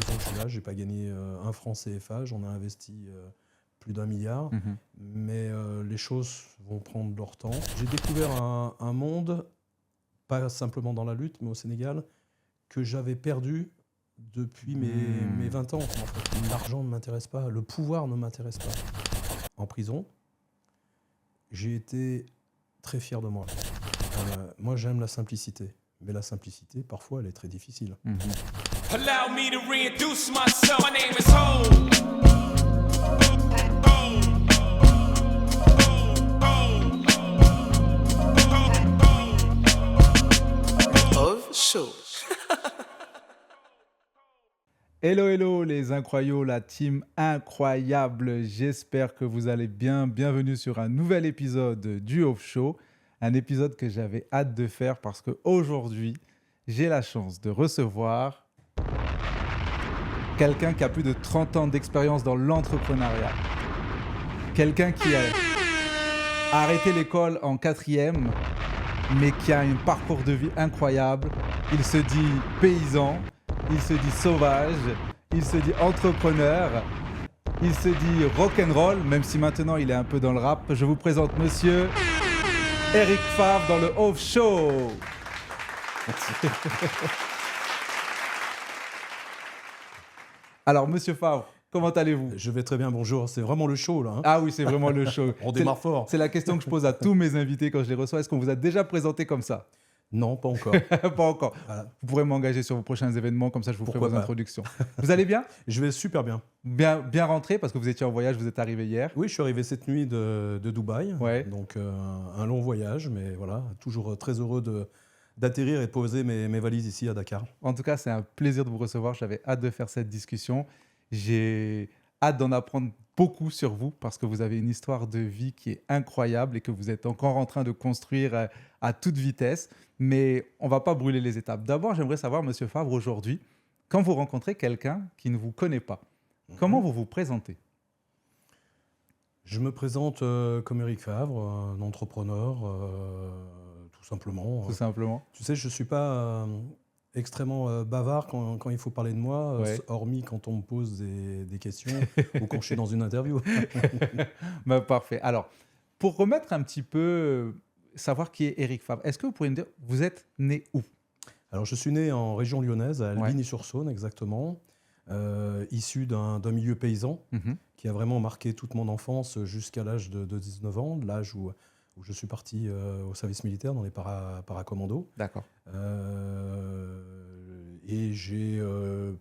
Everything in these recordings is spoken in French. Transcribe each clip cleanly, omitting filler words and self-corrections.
2 ans que je suis là, j'ai pas gagné un franc CFA, j'en ai investi plus d'1 milliard, Mmh. mais les choses vont prendre leur temps. J'ai découvert un monde, pas simplement dans la lutte, mais au Sénégal, que j'avais perdu depuis mes 20 ans. En fait. L'argent ne m'intéresse pas, le pouvoir ne m'intéresse pas. En prison, j'ai été très fier de moi. Moi, j'aime la simplicité, mais la simplicité, parfois, elle est très difficile. Allow me to reintroduce myself. My name is Ho. Of Show. Hello, hello les incroyables, la team incroyable. J'espère que vous allez bien. Bienvenue sur un nouvel épisode du Off Show. Un épisode que j'avais hâte de faire parce qu'aujourd'hui, j'ai la chance de recevoir quelqu'un qui a plus de 30 ans d'expérience dans l'entrepreneuriat. Quelqu'un qui a arrêté l'école en 4e, mais qui a un parcours de vie incroyable. Il se dit paysan, il se dit sauvage, il se dit entrepreneur, il se dit rock'n'roll, même si maintenant il est un peu dans le rap. Je vous présente monsieur Eric Favre dans le Off Show. Alors, monsieur Favre, comment allez-vous? Je vais très bien, bonjour. C'est vraiment le show, là. Hein. Ah oui, c'est vraiment le show. On démarre fort. C'est la question que je pose à tous mes invités quand je les reçois. Est-ce qu'on vous a déjà présenté comme ça? Non, pas encore. Pas encore. Voilà. Vous pourrez m'engager sur vos prochains événements, comme ça je vous ferai Pourquoi vos pas. introductions. Vous allez bien? Je vais super bien. Bien rentré parce que vous étiez en voyage, vous êtes arrivé hier. Oui, je suis arrivé cette nuit de Dubaï. Ouais. Donc, un long voyage, mais voilà, toujours très heureux d'atterrir et de poser mes valises ici à Dakar. En tout cas, c'est un plaisir de vous recevoir. J'avais hâte de faire cette discussion. J'ai hâte d'en apprendre beaucoup sur vous parce que vous avez une histoire de vie qui est incroyable et que vous êtes encore en train de construire à toute vitesse. Mais on ne va pas brûler les étapes. D'abord, j'aimerais savoir, monsieur Favre, aujourd'hui, quand vous rencontrez quelqu'un qui ne vous connaît pas, comment vous vous présentez? Je me présente comme Eric Favre, un entrepreneur, tout simplement. Tout simplement. Tu sais, je ne suis pas extrêmement bavard quand il faut parler de moi, Ouais. hormis quand on me pose des questions ou quand je suis dans une interview. Bah, parfait. Alors, pour remettre un petit peu, savoir qui est Eric Favre, est-ce que vous pourriez me dire, vous êtes né où? Alors, je suis né en région lyonnaise, à Ouais. Albigny-sur-Saône exactement, issu d'un milieu paysan qui a vraiment marqué toute mon enfance jusqu'à l'âge de 19 ans, l'âge où je suis parti au service militaire dans les paracommandos. D'accord. Et j'ai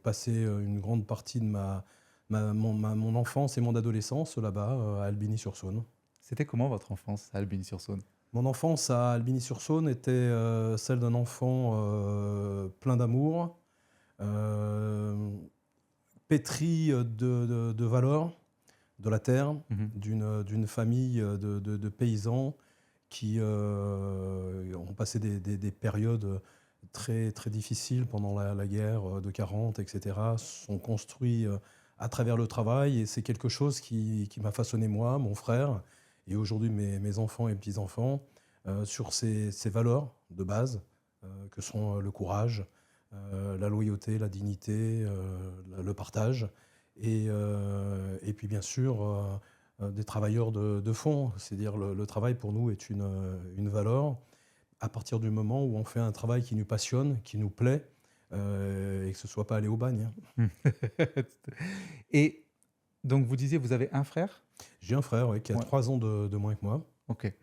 passé une grande partie de mon enfance et mon adolescence là-bas, à Albigny-sur-Saône. C'était comment votre enfance à Albigny-sur-Saône? Mon enfance à Albigny-sur-Saône était celle d'un enfant plein d'amour, pétri de valeurs, de la terre, d'une famille de paysans qui ont passé des périodes très, très difficiles pendant la guerre de 40, etc., sont construits à travers le travail. Et c'est quelque chose qui m'a façonné moi, mon frère, et aujourd'hui mes enfants et petits-enfants, sur ces valeurs de base que sont le courage, la loyauté, la dignité, le partage, et puis bien sûr des travailleurs de fond. C'est-à-dire le travail pour nous est une valeur à partir du moment où on fait un travail qui nous passionne, qui nous plaît, et que ce ne soit pas aller au bagne. Hein. Et donc, vous disiez, vous avez un frère? J'ai un frère qui a Ouais. 3 ans de moins que moi. Ok.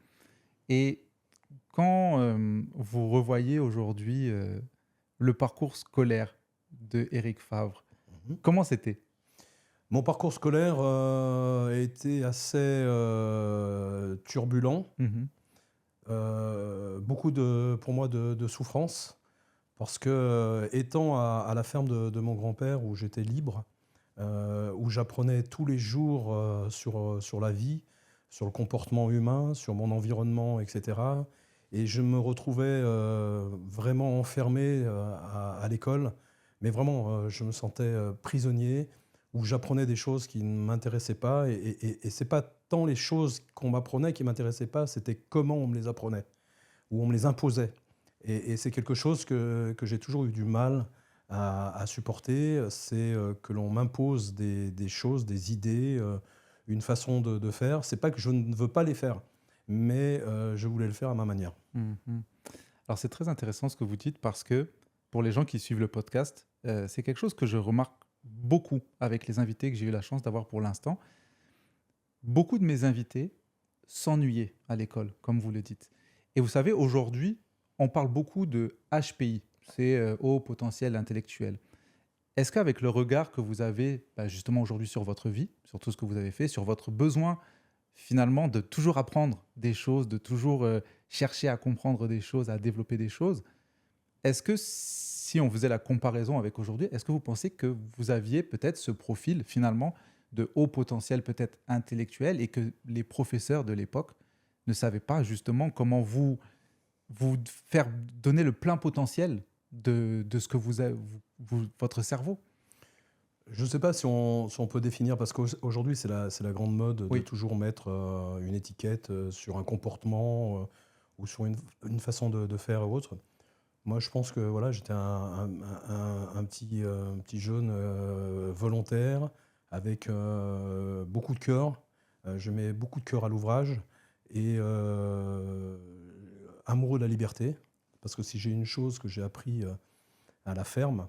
Et quand vous revoyez aujourd'hui le parcours scolaire de Eric Favre, comment c'était? Mon parcours scolaire a été assez turbulent. Beaucoup pour moi de souffrance, parce que étant à la ferme de mon grand-père où j'étais libre, où j'apprenais tous les jours sur la vie, sur le comportement humain, sur mon environnement, etc. Et je me retrouvais vraiment enfermé à l'école, mais vraiment je me sentais prisonnier, où j'apprenais des choses qui ne m'intéressaient pas. Et ce n'est pas tant les choses qu'on m'apprenait qui ne m'intéressaient pas, c'était comment on me les apprenait, ou on me les imposait. Et c'est quelque chose que j'ai toujours eu du mal à supporter, c'est que l'on m'impose des choses, des idées, une façon de faire. C'est pas que je ne veux pas les faire, mais je voulais le faire à ma manière. Mhm. Alors, c'est très intéressant ce que vous dites parce que pour les gens qui suivent le podcast, c'est quelque chose que je remarque beaucoup avec les invités que j'ai eu la chance d'avoir pour l'instant. Beaucoup de mes invités s'ennuyaient à l'école, comme vous le dites. Et vous savez, aujourd'hui, on parle beaucoup de HPI, c'est haut potentiel intellectuel. Est-ce qu'avec le regard que vous avez justement aujourd'hui sur votre vie, sur tout ce que vous avez fait, sur votre besoin finalement de toujours apprendre des choses, de toujours chercher à comprendre des choses, à développer des choses, est-ce que si on faisait la comparaison avec aujourd'hui, est-ce que vous pensez que vous aviez peut-être ce profil finalement de haut potentiel peut-être intellectuel et que les professeurs de l'époque ne savaient pas justement comment vous faire donner le plein potentiel de ce que votre cerveau? Je ne sais pas si on peut définir, parce qu'aujourd'hui, c'est la grande mode de Oui. toujours mettre une étiquette sur un comportement ou sur une façon de faire ou autre. Moi, je pense que voilà, j'étais un petit jeune volontaire avec beaucoup de cœur. Je mets beaucoup de cœur à l'ouvrage et amoureux de la liberté. Parce que si j'ai une chose que j'ai appris à la ferme,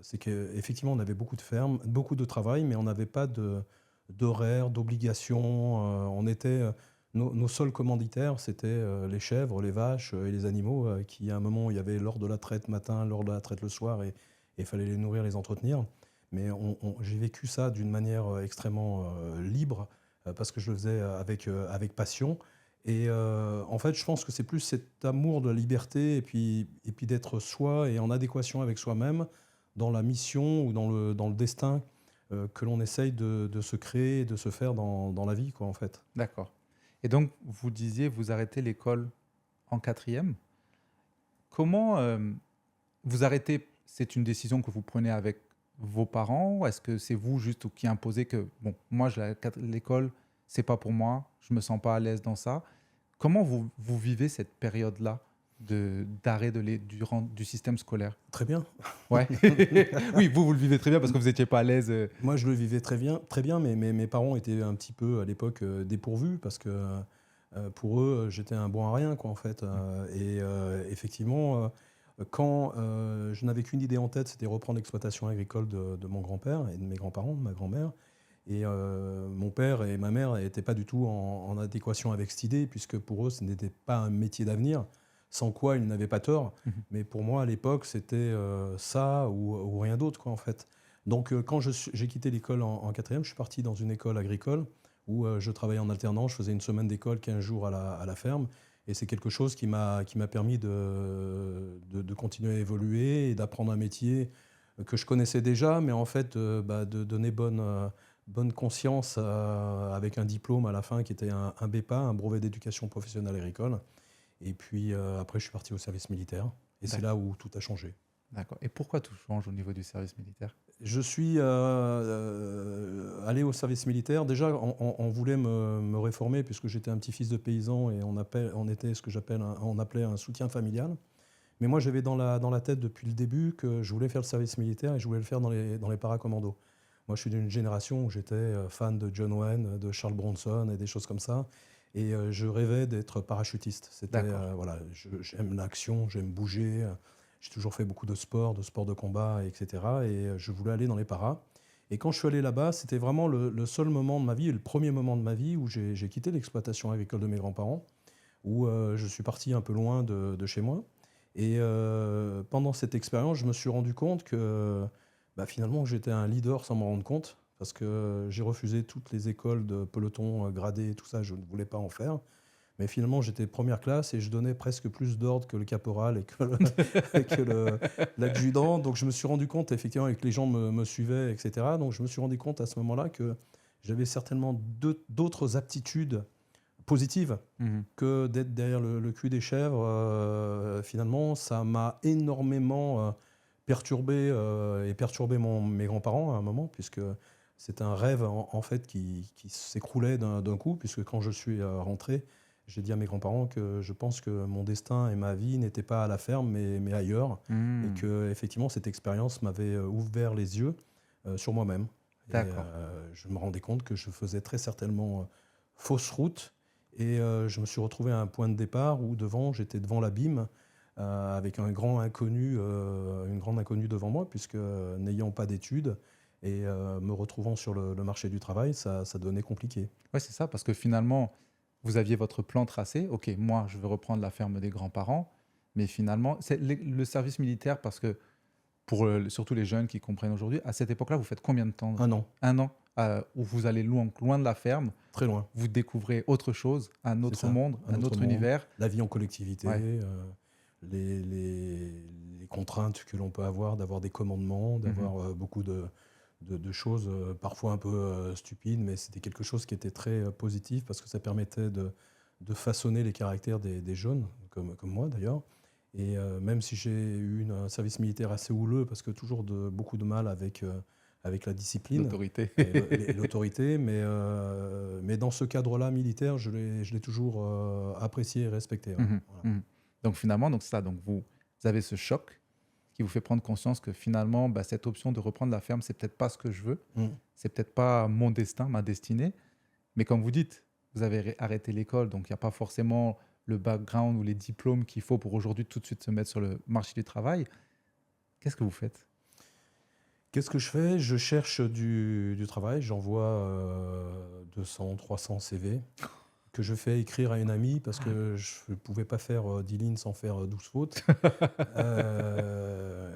c'est qu'effectivement, on avait beaucoup de fermes, beaucoup de travail, mais on n'avait pas d'horaire, d'obligation. Nos seuls commanditaires, c'était les chèvres, les vaches et les animaux, qui à un moment, il y avait l'heure de la traite matin, l'heure de la traite le soir, et il fallait les nourrir, les entretenir. Mais j'ai vécu ça d'une manière extrêmement libre, parce que je le faisais avec passion. Et en fait, je pense que c'est plus cet amour de la liberté et puis d'être soi et en adéquation avec soi-même dans la mission ou dans le destin que l'on essaye de se créer, de se faire dans la vie, quoi, en fait. D'accord. Et donc, vous disiez, vous arrêtez l'école en 4e. Comment vous arrêtez? C'est une décision que vous prenez avec vos parents? Est-ce que c'est vous juste qui imposez que, bon, moi, l'école, c'est pas pour moi, je me sens pas à l'aise dans ça? Comment vous vivez cette période-là d'arrêt du système scolaire? Très bien. Ouais. Oui, vous le vivez très bien parce que vous n'étiez pas à l'aise. Moi, je le vivais très bien, mais mes parents étaient un petit peu, à l'époque, dépourvus, parce que pour eux, j'étais un bon à rien, quoi, en fait. Effectivement, quand je n'avais qu'une idée en tête, c'était reprendre l'exploitation agricole de mon grand-père et de mes grands-parents, de ma grand-mère. Et mon père et ma mère n'étaient pas du tout en adéquation avec cette idée, puisque pour eux, ce n'était pas un métier d'avenir, sans quoi ils n'avaient pas tort. Mhm. Mais pour moi, à l'époque, c'était ça ou rien d'autre, quoi, en fait. Donc, quand j'ai quitté l'école en 4e, je suis parti dans une école agricole où je travaillais en alternance. Je faisais une semaine d'école, 15 jours à la ferme. Et c'est quelque chose qui m'a permis de continuer à évoluer et d'apprendre un métier que je connaissais déjà, mais en fait, de donner bonne conscience avec un diplôme à la fin qui était un BEPA, un brevet d'éducation professionnelle agricole. Et puis après, je suis parti au service militaire. Et c'est là où tout a changé. D'accord. Et pourquoi tout change au niveau du service militaire? Je suis allé au service militaire. Déjà, on voulait me réformer puisque j'étais un petit-fils de paysan et on était ce que on appelait un soutien familial. Mais moi, j'avais dans la tête depuis le début que je voulais faire le service militaire et je voulais le faire dans les paracommandos. Moi, je suis d'une génération où j'étais fan de John Wayne, de Charles Bronson et des choses comme ça. Et je rêvais d'être parachutiste. C'était, voilà, j'aime l'action, j'aime bouger. J'ai toujours fait beaucoup de sport de combat, etc. Et je voulais aller dans les paras. Et quand je suis allé là-bas, c'était vraiment le seul moment de ma vie, et le premier moment de ma vie où j'ai quitté l'exploitation agricole de mes grands-parents, où je suis parti un peu loin de chez moi. Et pendant cette expérience, je me suis rendu compte que finalement, j'étais un leader sans m'en rendre compte, parce que j'ai refusé toutes les écoles de peloton gradé et tout ça, je ne voulais pas en faire. Mais finalement, j'étais première classe et je donnais presque plus d'ordre que le caporal et que l'adjudant. Donc je me suis rendu compte, effectivement, et que les gens me suivaient, etc. Donc je me suis rendu compte à ce moment-là que j'avais certainement d'autres aptitudes positives que d'être derrière le cul des chèvres. Finalement, ça m'a énormément perturbé et perturbé mes grands-parents à un moment, puisque c'est un rêve en fait qui s'écroulait d'un coup, puisque quand je suis rentré, j'ai dit à mes grands-parents que je pense que mon destin et ma vie n'étaient pas à la ferme, mais ailleurs. Et que effectivement, cette expérience m'avait ouvert les yeux sur moi-même. D'accord. Je me rendais compte que je faisais très certainement fausse route. Et je me suis retrouvé à un point de départ où j'étais devant l'abîme avec une grande inconnue devant moi, puisque n'ayant pas d'études et me retrouvant sur le marché du travail, ça devenait compliqué. Ouais, c'est ça, parce que finalement, vous aviez votre plan tracé. OK, moi, je veux reprendre la ferme des grands-parents. Mais finalement, c'est le service militaire, parce que pour surtout les jeunes qui comprennent aujourd'hui, à cette époque-là, vous faites combien de temps? 1 an, 1 an, où vous allez loin de la ferme, très loin. vous découvrez autre chose, un C'est autre ça, monde, un autre monde, univers. la vie en collectivité, Ouais. Les contraintes que l'on peut avoir, d'avoir des commandements, d'avoir beaucoup de choses parfois un peu stupides, mais c'était quelque chose qui était très positif parce que ça permettait de façonner les caractères des jeunes, comme moi d'ailleurs. Et même si j'ai eu un service militaire assez houleux, parce que toujours beaucoup de mal avec la discipline, L'autorité. et l'autorité, mais dans ce cadre-là militaire, je l'ai toujours apprécié et respecté. Ouais. Voilà. Donc finalement, donc c'est ça. Donc vous avez ce choc qui vous fait prendre conscience que finalement, cette option de reprendre la ferme, c'est peut-être pas ce que je veux, c'est peut-être pas mon destin, ma destinée. Mais comme vous dites, vous avez arrêté l'école, donc il n'y a pas forcément le background ou les diplômes qu'il faut pour aujourd'hui tout de suite se mettre sur le marché du travail. Qu'est-ce que vous faites? Qu'est-ce que je fais? Je cherche du travail, j'envoie 200, 300 CV que je fais écrire à une amie parce que je ne pouvais pas faire 10 lignes sans faire 12 fautes.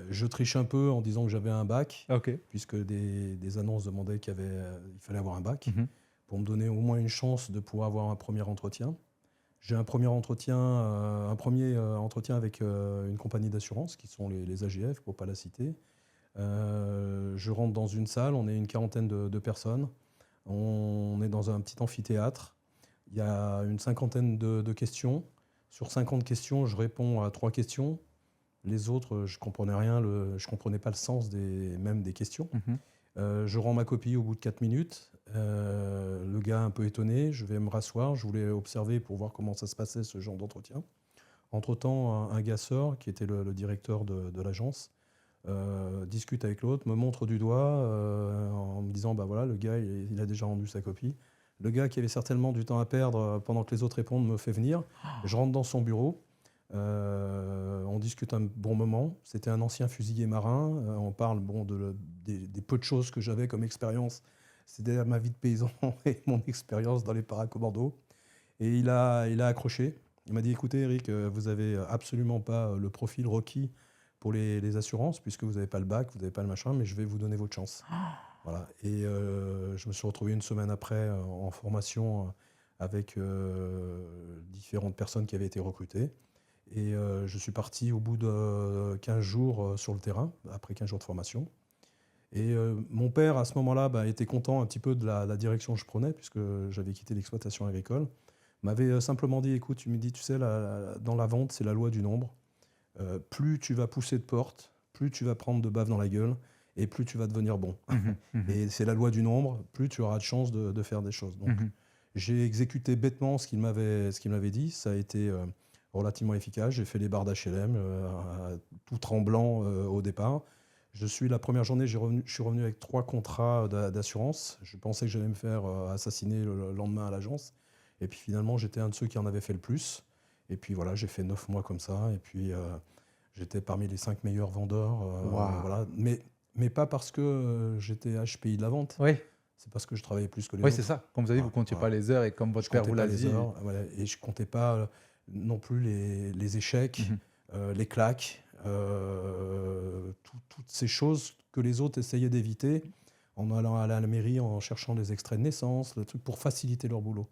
Je triche un peu en disant que j'avais un bac, OK. puisque des annonces demandaient il fallait avoir un bac, pour me donner au moins une chance de pouvoir avoir un premier entretien. J'ai un premier entretien avec une compagnie d'assurance, qui sont les AGF, pour ne pas la citer. Je rentre dans une salle, on est une quarantaine de personnes. On est dans un petit amphithéâtre. Il y a une cinquantaine de questions. Sur 50 questions, je réponds à 3 questions. Les autres, je ne comprenais rien, je ne comprenais pas le sens même des questions. Je rends ma copie au bout de 4 minutes. Le gars un peu étonné, je vais me rasseoir. Je voulais observer pour voir comment ça se passait, ce genre d'entretien. Entre-temps, un gars sort, qui était le directeur de l'agence, discute avec l'autre, me montre du doigt en me disant voilà, le gars il a déjà rendu sa copie. Le gars qui avait certainement du temps à perdre pendant que les autres répondent me fait venir. Je rentre dans son bureau. On discute un bon moment. C'était un ancien fusilier marin. On parle des peu de choses que j'avais comme expérience. C'était ma vie de paysan et mon expérience dans les paracommandos. Et il a accroché. Il m'a dit écoutez Eric, vous n'avez absolument pas le profil requis pour les assurances, puisque vous n'avez pas le bac, vous n'avez pas le machin, mais je vais vous donner votre chance. Voilà. Et je me suis retrouvé une semaine après en formation avec différentes personnes qui avaient été recrutées. Et je suis parti au bout de 15 jours sur le terrain, après 15 jours de formation. Et mon père, à ce moment-là, était content un petit peu de la direction que je prenais, puisque j'avais quitté l'exploitation agricole. M'avait simplement dit, écoute, tu me dis, tu sais, dans la vente, c'est la loi du nombre. Plus tu vas pousser de portes, plus tu vas prendre de baffes dans la gueule, et plus tu vas devenir bon. Et c'est la loi du nombre, plus tu auras de chance de faire des choses. Donc, j'ai exécuté bêtement ce qu'il m'avait dit. Ça a été relativement efficace. J'ai fait les barres d'HLM, tout tremblant au départ. La première journée, je suis revenu avec 3 contrats d'assurance. Je pensais que j'allais me faire assassiner le lendemain à l'agence. Et puis finalement, j'étais un de ceux qui en avait fait le plus. Et puis voilà, j'ai fait 9 mois comme ça. Et puis j'étais parmi les 5 meilleurs vendeurs. Wow. Voilà. Mais pas parce que j'étais HPI de la vente. Oui. C'est parce que je travaillais plus que les Oui, autres. c'est ça. Comme vous avez dit, vous ne comptiez pas les heures, et comme votre père vous l'a dit. Voilà, et je ne comptais pas non plus les échecs, les claques, toutes ces choses que les autres essayaient d'éviter en allant à la mairie, en cherchant des extraits de naissance, le truc pour faciliter leur boulot.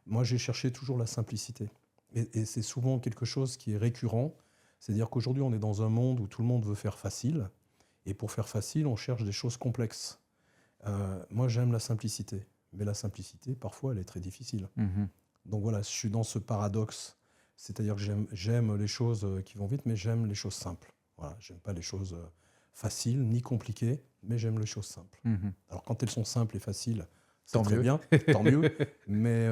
Moi, j'ai cherché toujours la simplicité. Et c'est souvent quelque chose qui est récurrent. C'est-à-dire qu'aujourd'hui, on est dans un monde où tout le monde veut faire facile. Et pour faire facile, on cherche des choses complexes. Moi, j'aime la simplicité. Mais la simplicité, parfois, elle est très difficile. Donc voilà, je suis dans ce paradoxe. C'est-à-dire que j'aime les choses qui vont vite, mais j'aime les choses simples. Voilà, j'aime pas les choses faciles ni compliquées, mais j'aime les choses simples. Alors quand elles sont simples et faciles, c'est Tant très mieux. bien, tant mieux. Mais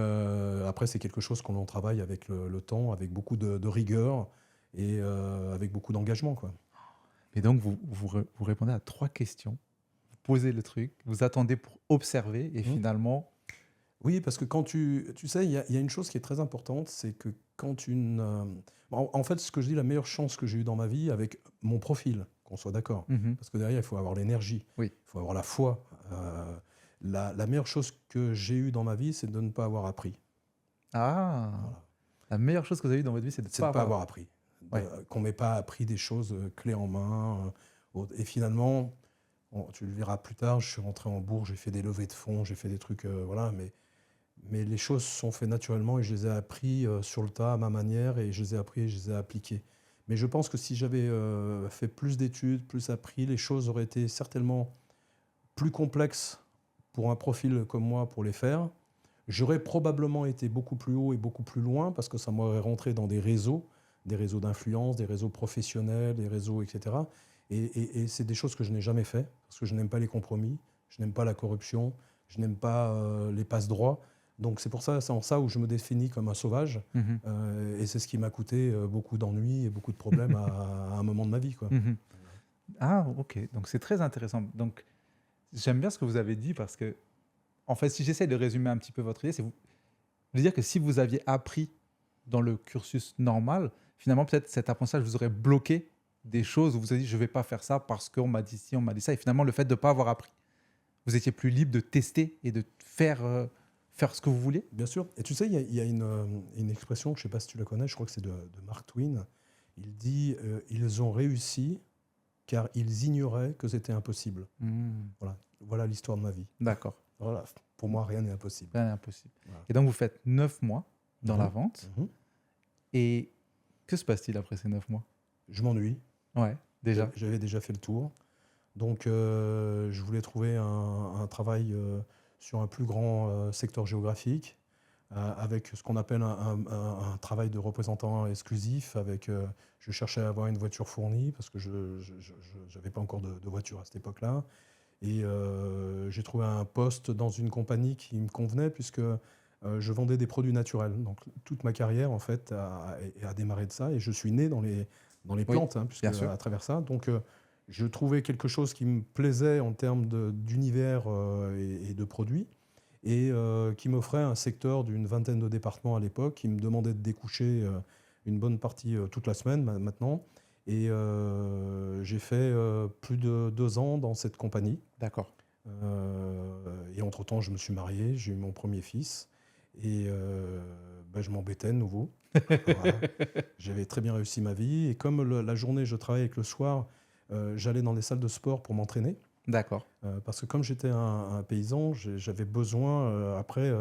après, c'est quelque chose qu'on travaille avec le temps, avec beaucoup de rigueur et avec beaucoup d'engagement, quoi. Et donc, vous répondez à 3 questions. Vous posez le truc, vous attendez pour observer et Mmh. finalement... Oui, parce que quand tu sais, il y a une chose qui est très importante, c'est que quand en fait, ce que je dis, la meilleure chance que j'ai eue dans ma vie avec mon profil, qu'on soit d'accord, Mhm. parce que derrière, il faut avoir l'énergie, Oui. il faut avoir la foi. La meilleure chose que j'ai eue dans ma vie, c'est de ne pas avoir appris. Ah, Voilà. la meilleure chose que vous avez eue dans votre vie, c'est de C'est de ne ne pas avoir appris. Ouais. Qu'on m'ait pas appris des choses clés en main. Et finalement, tu le verras plus tard, je suis rentré en bourse, j'ai fait des levées de fonds, j'ai fait des trucs, voilà, mais les choses se sont faites naturellement et je les ai appris sur le tas à ma manière et je les ai appris et je les ai appliquées. Mais je pense que si j'avais fait plus d'études, plus appris, les choses auraient été certainement plus complexes pour un profil comme moi pour les faire. J'aurais probablement été beaucoup plus haut et beaucoup plus loin parce que ça m'aurait rentré dans des réseaux d'influence, des réseaux professionnels, des réseaux, etc. Et c'est des choses que je n'ai jamais fait parce que je n'aime pas les compromis, je n'aime pas la corruption, je n'aime pas les passe-droits. Donc c'est pour ça, c'est en ça où je me définis comme un sauvage. Mhm. Et c'est ce qui m'a coûté beaucoup d'ennuis et beaucoup de problèmes à un moment de ma vie, quoi. Mhm. Ah, ok. Donc, c'est très intéressant. Donc, j'aime bien ce que vous avez dit parce que, en fait, si j'essaie de résumer un petit peu votre idée, c'est de dire que si vous aviez appris dans le cursus normal, finalement, peut-être cet apprentissage vous aurait bloqué des choses où vous avez dit, je ne vais pas faire ça parce qu'on m'a dit ci, on m'a dit ça. Et finalement, le fait de ne pas avoir appris, vous étiez plus libre de tester et de faire ce que vous vouliez. Bien sûr. Et tu sais, il y a une expression, je ne sais pas si tu la connais, je crois que c'est de Mark Twain. Il dit ils ont réussi car ils ignoraient que c'était impossible. Voilà l'histoire de ma vie. D'accord. Voilà. Pour moi, rien n'est impossible. Rien n'est impossible. Voilà. Et donc, vous faites 9 mois dans Mhm. la vente. Mhm. Et que se passe-t-il après ces 9 mois? Je m'ennuie. Ouais, déjà. J'avais déjà fait le tour. Donc, je voulais trouver un travail sur un plus grand secteur géographique, avec ce qu'on appelle un travail de représentant exclusif. Je cherchais à avoir une voiture fournie parce que je n'avais pas encore de voiture à cette époque-là. Et j'ai trouvé un poste dans une compagnie qui me convenait puisque je vendais des produits naturels. Donc, toute ma carrière, en fait, a démarré de ça. Et je suis né dans les plantes, hein, puisque bien sûr. à travers ça. Donc, je trouvais quelque chose qui me plaisait en termes d'univers et de produits, et qui m'offrait un secteur d'une vingtaine de départements à l'époque, qui me demandait de découcher une bonne partie toute la semaine maintenant. Et j'ai fait plus de 2 ans dans cette compagnie. D'accord. Et entre-temps, je me suis marié, j'ai eu mon premier fils. Et je m'embêtais de nouveau. Voilà. J'avais très bien réussi ma vie. Et comme la journée, je travaillais avec le soir, j'allais dans les salles de sport pour m'entraîner. D'accord. Parce que comme j'étais un paysan, j'avais besoin, après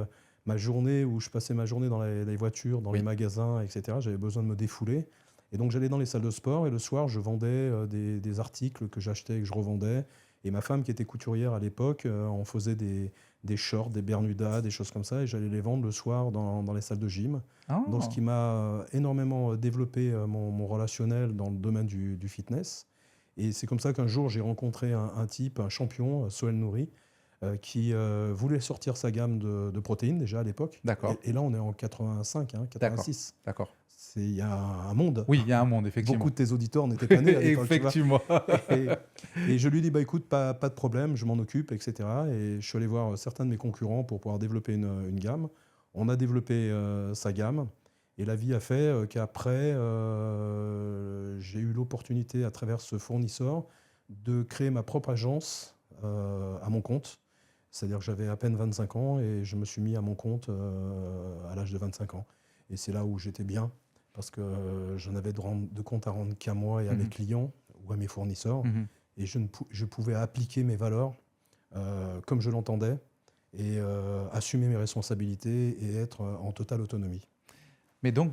ma journée où je passais ma journée dans les voitures, dans Oui. les magasins, etc., j'avais besoin de me défouler. Et donc j'allais dans les salles de sport et le soir, je vendais des articles que j'achetais et que je revendais. Et ma femme, qui était couturière à l'époque, on faisait des shorts, des bermudas, des choses comme ça. Et j'allais les vendre le soir dans les salles de gym. Ah. Donc ce qui m'a énormément développé mon relationnel dans le domaine du fitness. Et c'est comme ça qu'un jour, j'ai rencontré un type, un champion, Soel Nouri, qui voulait sortir sa gamme de protéines déjà à l'époque. D'accord. Et là, on est en 85, 86. D'accord. Il y a un monde. Oui, il y a un monde, effectivement. Beaucoup de tes auditeurs n'étaient pas nés à l'époque. Effectivement. Et je lui dis, écoute, pas de problème, je m'en occupe, etc. Et je suis allé voir certains de mes concurrents pour pouvoir développer une gamme. On a développé sa gamme. Et la vie a fait qu'après, j'ai eu l'opportunité, à travers ce fournisseur, de créer ma propre agence à mon compte. C'est-à-dire que j'avais à peine 25 ans et je me suis mis à mon compte à l'âge de 25 ans. Et c'est là où j'étais bien, parce que je n'avais de compte à rendre qu'à moi et à mes clients ou à mes fournisseurs. Et je pouvais appliquer mes valeurs comme je l'entendais et assumer mes responsabilités et être en totale autonomie. Mais donc,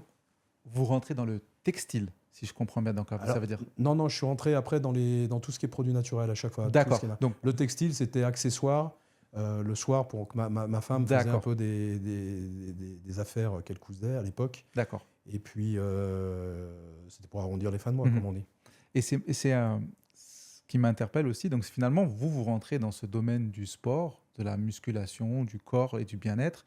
vous rentrez dans le textile, si je comprends bien. Donc, Alors, ça veut dire... Non, je suis rentré après dans tout ce qui est produits naturels à chaque fois. D'accord. Donc, le textile, c'était accessoire. Le soir, pour que ma femme faisait un peu des affaires qu'elle cousait à l'époque. D'accord. Et puis, c'était pour arrondir les fins de mois, comme on dit. Et c'est qui m'interpelle aussi, donc finalement, vous rentrez dans ce domaine du sport, de la musculation, du corps et du bien-être,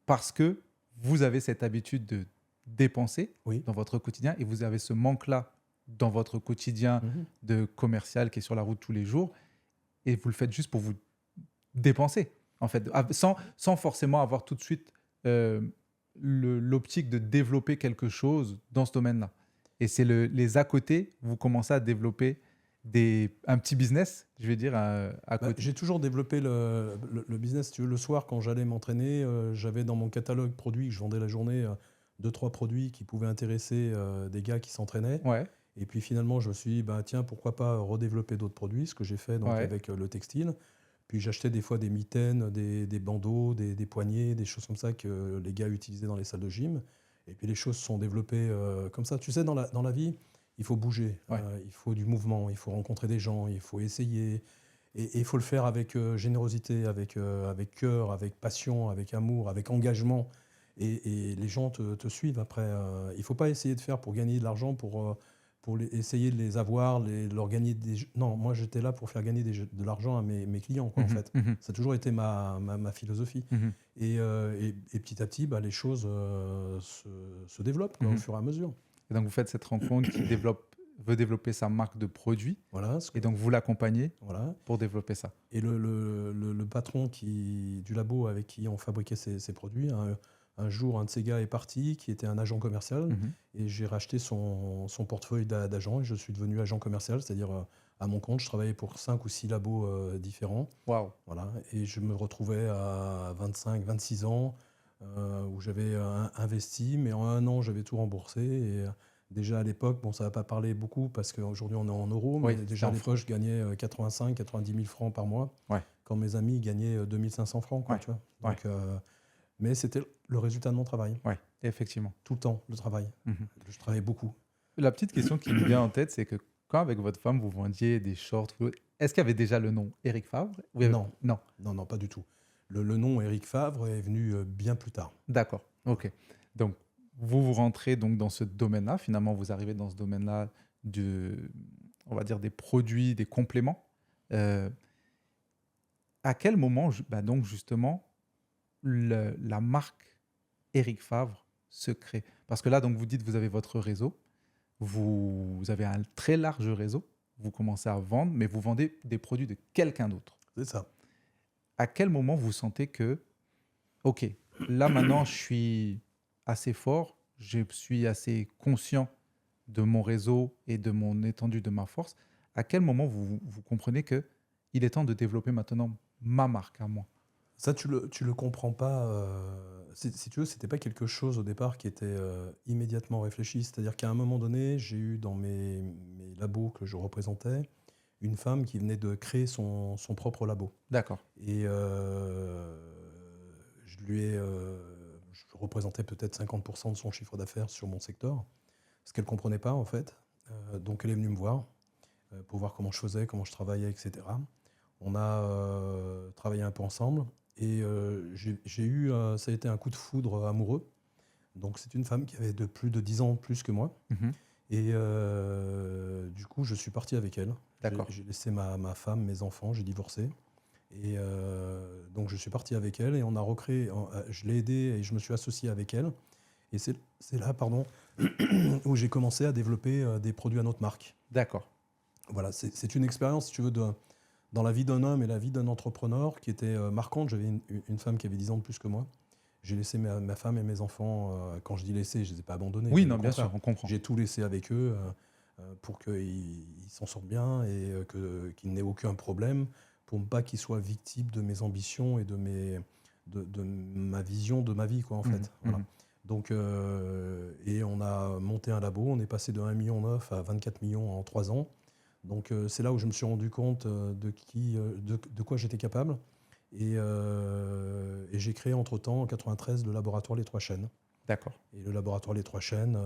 parce que vous avez cette habitude de dépenser Oui. dans votre quotidien et vous avez ce manque-là dans votre quotidien Mhm. de commercial qui est sur la route tous les jours et vous le faites juste pour vous dépenser, en fait, sans forcément avoir tout de suite l'optique de développer quelque chose dans ce domaine-là. Et c'est les à côté, vous commencez à développer un petit business, je vais dire, à côté. J'ai toujours développé le business. Si tu veux, le soir, quand j'allais m'entraîner, j'avais dans mon catalogue produits que je vendais la journée 2-3 produits qui pouvaient intéresser des gars qui s'entraînaient. Ouais, Et puis finalement, je me suis dit, tiens, pourquoi pas redévelopper d'autres produits, ce que j'ai fait donc, Ouais. avec le textile. Puis j'achetais des fois des mitaines, des bandeaux, des poignets, des choses comme ça que les gars utilisaient dans les salles de gym. Et puis les choses se sont développées comme ça. Tu sais, dans la vie, il faut bouger, Ouais. il faut du mouvement, il faut rencontrer des gens, il faut essayer. Et il faut le faire avec générosité, avec cœur, avec passion, avec amour, avec engagement. Et les gens te suivent après. Il ne faut pas essayer de faire pour gagner de l'argent, pour essayer de les avoir, leur gagner des... Non, moi j'étais là pour faire gagner de l'argent à mes clients, quoi, en fait. Ça a toujours été ma philosophie. Et petit à petit, les choses se développent quoi, au fur et à mesure. Et donc, vous faites cette rencontre qui veut développer sa marque de produit. Voilà. Et donc, vous l'accompagnez Voilà. pour développer ça. Et le patron du labo avec qui on fabriquait ces produits, un jour, un de ces gars est parti, qui était un agent commercial, et j'ai racheté son portefeuille d'agent, et je suis devenu agent commercial, c'est-à-dire à mon compte. Je travaillais pour 5 ou 6 labos différents. Waouh. Voilà. Et je me retrouvais à 25, 26 ans, où j'avais investi, mais en un an, j'avais tout remboursé. Et déjà à l'époque, ça ne va pas parler beaucoup, parce qu'aujourd'hui, on est en euros, mais Oui, déjà à c'est en l'époque, je gagnais 85, 90 000 francs par mois, Ouais. quand mes amis gagnaient 2500 francs. Quoi, Ouais. tu vois. Donc, mais c'était le résultat de mon travail. Oui, effectivement. Tout le temps, le travail. Je travaillais beaucoup. La petite question qui me vient en tête, c'est que quand avec votre femme, vous vendiez des shorts, est-ce qu'il y avait déjà le nom Éric Favre? Non. Non. Non, pas du tout. Le nom Éric Favre est venu bien plus tard. D'accord, ok. Donc, vous rentrez donc dans ce domaine-là. Finalement, vous arrivez dans ce domaine-là on va dire, des produits, des compléments. À quel moment, donc justement, la marque Éric Favre se crée? Parce que là, donc, vous dites, vous avez votre réseau. Vous avez un très large réseau. Vous commencez à vendre, mais vous vendez des produits de quelqu'un d'autre. C'est ça. À quel moment vous sentez que, OK, là maintenant je suis assez fort, je suis assez conscient de mon réseau et de mon étendue de ma force, à quel moment vous comprenez qu'il est temps de développer maintenant ma marque à moi? Ça, tu le comprends pas. Si tu veux, c'était pas quelque chose au départ qui était immédiatement réfléchi. C'est-à-dire qu'à un moment donné, j'ai eu dans mes labos que je représentais une femme qui venait de créer son propre labo. D'accord. Et je représentais peut-être 50% de son chiffre d'affaires sur mon secteur, ce qu'elle ne comprenait pas en fait. Donc elle est venue me voir pour voir comment je faisais, comment je travaillais, etc. On a travaillé un peu ensemble et j'ai eu, ça a été un coup de foudre amoureux. Donc c'est une femme qui avait plus de 10 ans plus que moi. Et du coup, je suis parti avec elle. D'accord. J'ai laissé ma femme, mes enfants, j'ai divorcé. Et donc je suis parti avec elle et on a recréé, je l'ai aidée et je me suis associé avec elle. Et c'est là, où j'ai commencé à développer des produits à notre marque. D'accord. Voilà, c'est une expérience, si tu veux, dans la vie d'un homme et la vie d'un entrepreneur qui était marquante. J'avais une femme qui avait 10 ans de plus que moi. J'ai laissé ma femme et mes enfants, quand je dis laisser, je ne les ai pas abandonnés. Oui, non, bien sûr, on comprend. J'ai tout laissé avec eux pour qu'ils s'en sortent bien et qu'ils n'aient aucun problème, pour ne pas qu'ils soient victimes de mes ambitions et de ma vision de ma vie, quoi, en fait. Voilà. Donc, et on a monté un labo, on est passé de 1,9 million à 24 millions en 3 ans. Donc c'est là où je me suis rendu compte de quoi j'étais capable. Et j'ai créé entre-temps, en 93, le laboratoire Les Trois Chênes. D'accord. Et le laboratoire Les Trois Chênes,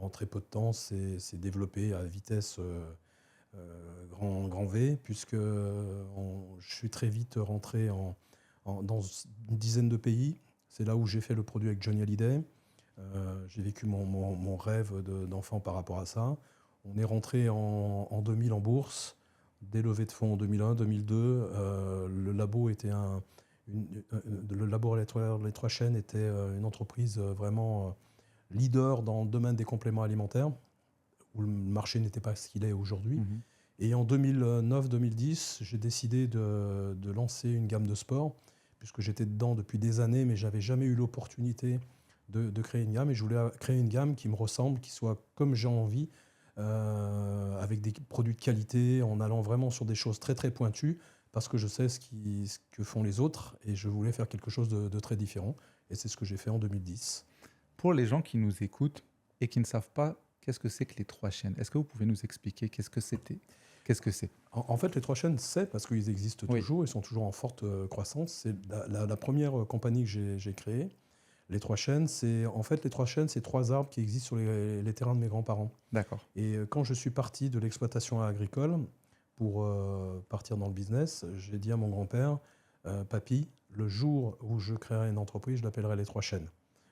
en très peu de temps, s'est développé à vitesse grand V, puisque je suis très vite rentré dans une dizaine de pays. C'est là où j'ai fait le produit avec Johnny Hallyday. J'ai vécu mon rêve d'enfant par rapport à ça. On est rentré en 2000 en bourse. des levées de fonds en 2001, 2002. Le labo était le laboratoire Les Trois Chênes était une entreprise vraiment leader dans le domaine des compléments alimentaires, où le marché n'était pas ce qu'il est aujourd'hui. Et en 2009-2010, j'ai décidé de lancer une gamme de sports, puisque j'étais dedans depuis des années, mais je n'avais jamais eu l'opportunité de créer une gamme. Et je voulais créer une gamme qui me ressemble, qui soit comme j'ai envie, avec des produits de qualité, en allant vraiment sur des choses très très pointues, parce que je sais ce que font les autres, et je voulais faire quelque chose de très différent. Et c'est ce que j'ai fait en 2010. Pour les gens qui nous écoutent et qui ne savent pas qu'est-ce que c'est que les Trois Chênes, est-ce que vous pouvez nous expliquer qu'est-ce que c'était ? Qu'est-ce que c'est ? En fait, les Trois Chênes, c'est parce qu'ils existent toujours, ils sont toujours en forte croissance. C'est la première compagnie que j'ai créée. Les Trois Chênes, c'est trois arbres qui existent sur les terrains de mes grands-parents. D'accord. Et quand je suis parti de l'exploitation agricole pour partir dans le business, j'ai dit à mon grand-père, papy, le jour où je créerai une entreprise, je l'appellerai les Trois Chênes.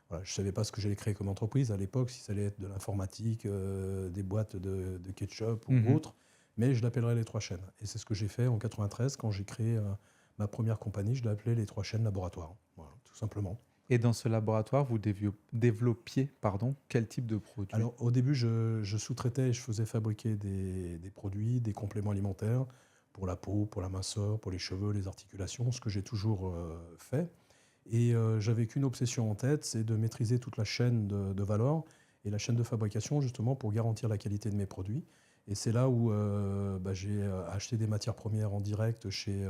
Voilà, je ne savais pas ce que j'allais créer comme entreprise à l'époque, si ça allait être de l'informatique, des boîtes de ketchup ou autre, mais je l'appellerai les Trois Chênes. Et c'est ce que j'ai fait en 93 quand j'ai créé ma première compagnie, je l'ai appelée les Trois Chênes Laboratoire, voilà, tout simplement. Et dans ce laboratoire, vous développiez quel type de produit ? Alors, au début, je sous-traitais et je faisais fabriquer des produits, des compléments alimentaires pour la peau, pour la minceur, pour les cheveux, les articulations, ce que j'ai toujours fait. Et j'avais qu'une obsession en tête, c'est de maîtriser toute la chaîne de valeur et la chaîne de fabrication, justement, pour garantir la qualité de mes produits. Et c'est là où j'ai acheté des matières premières en direct chez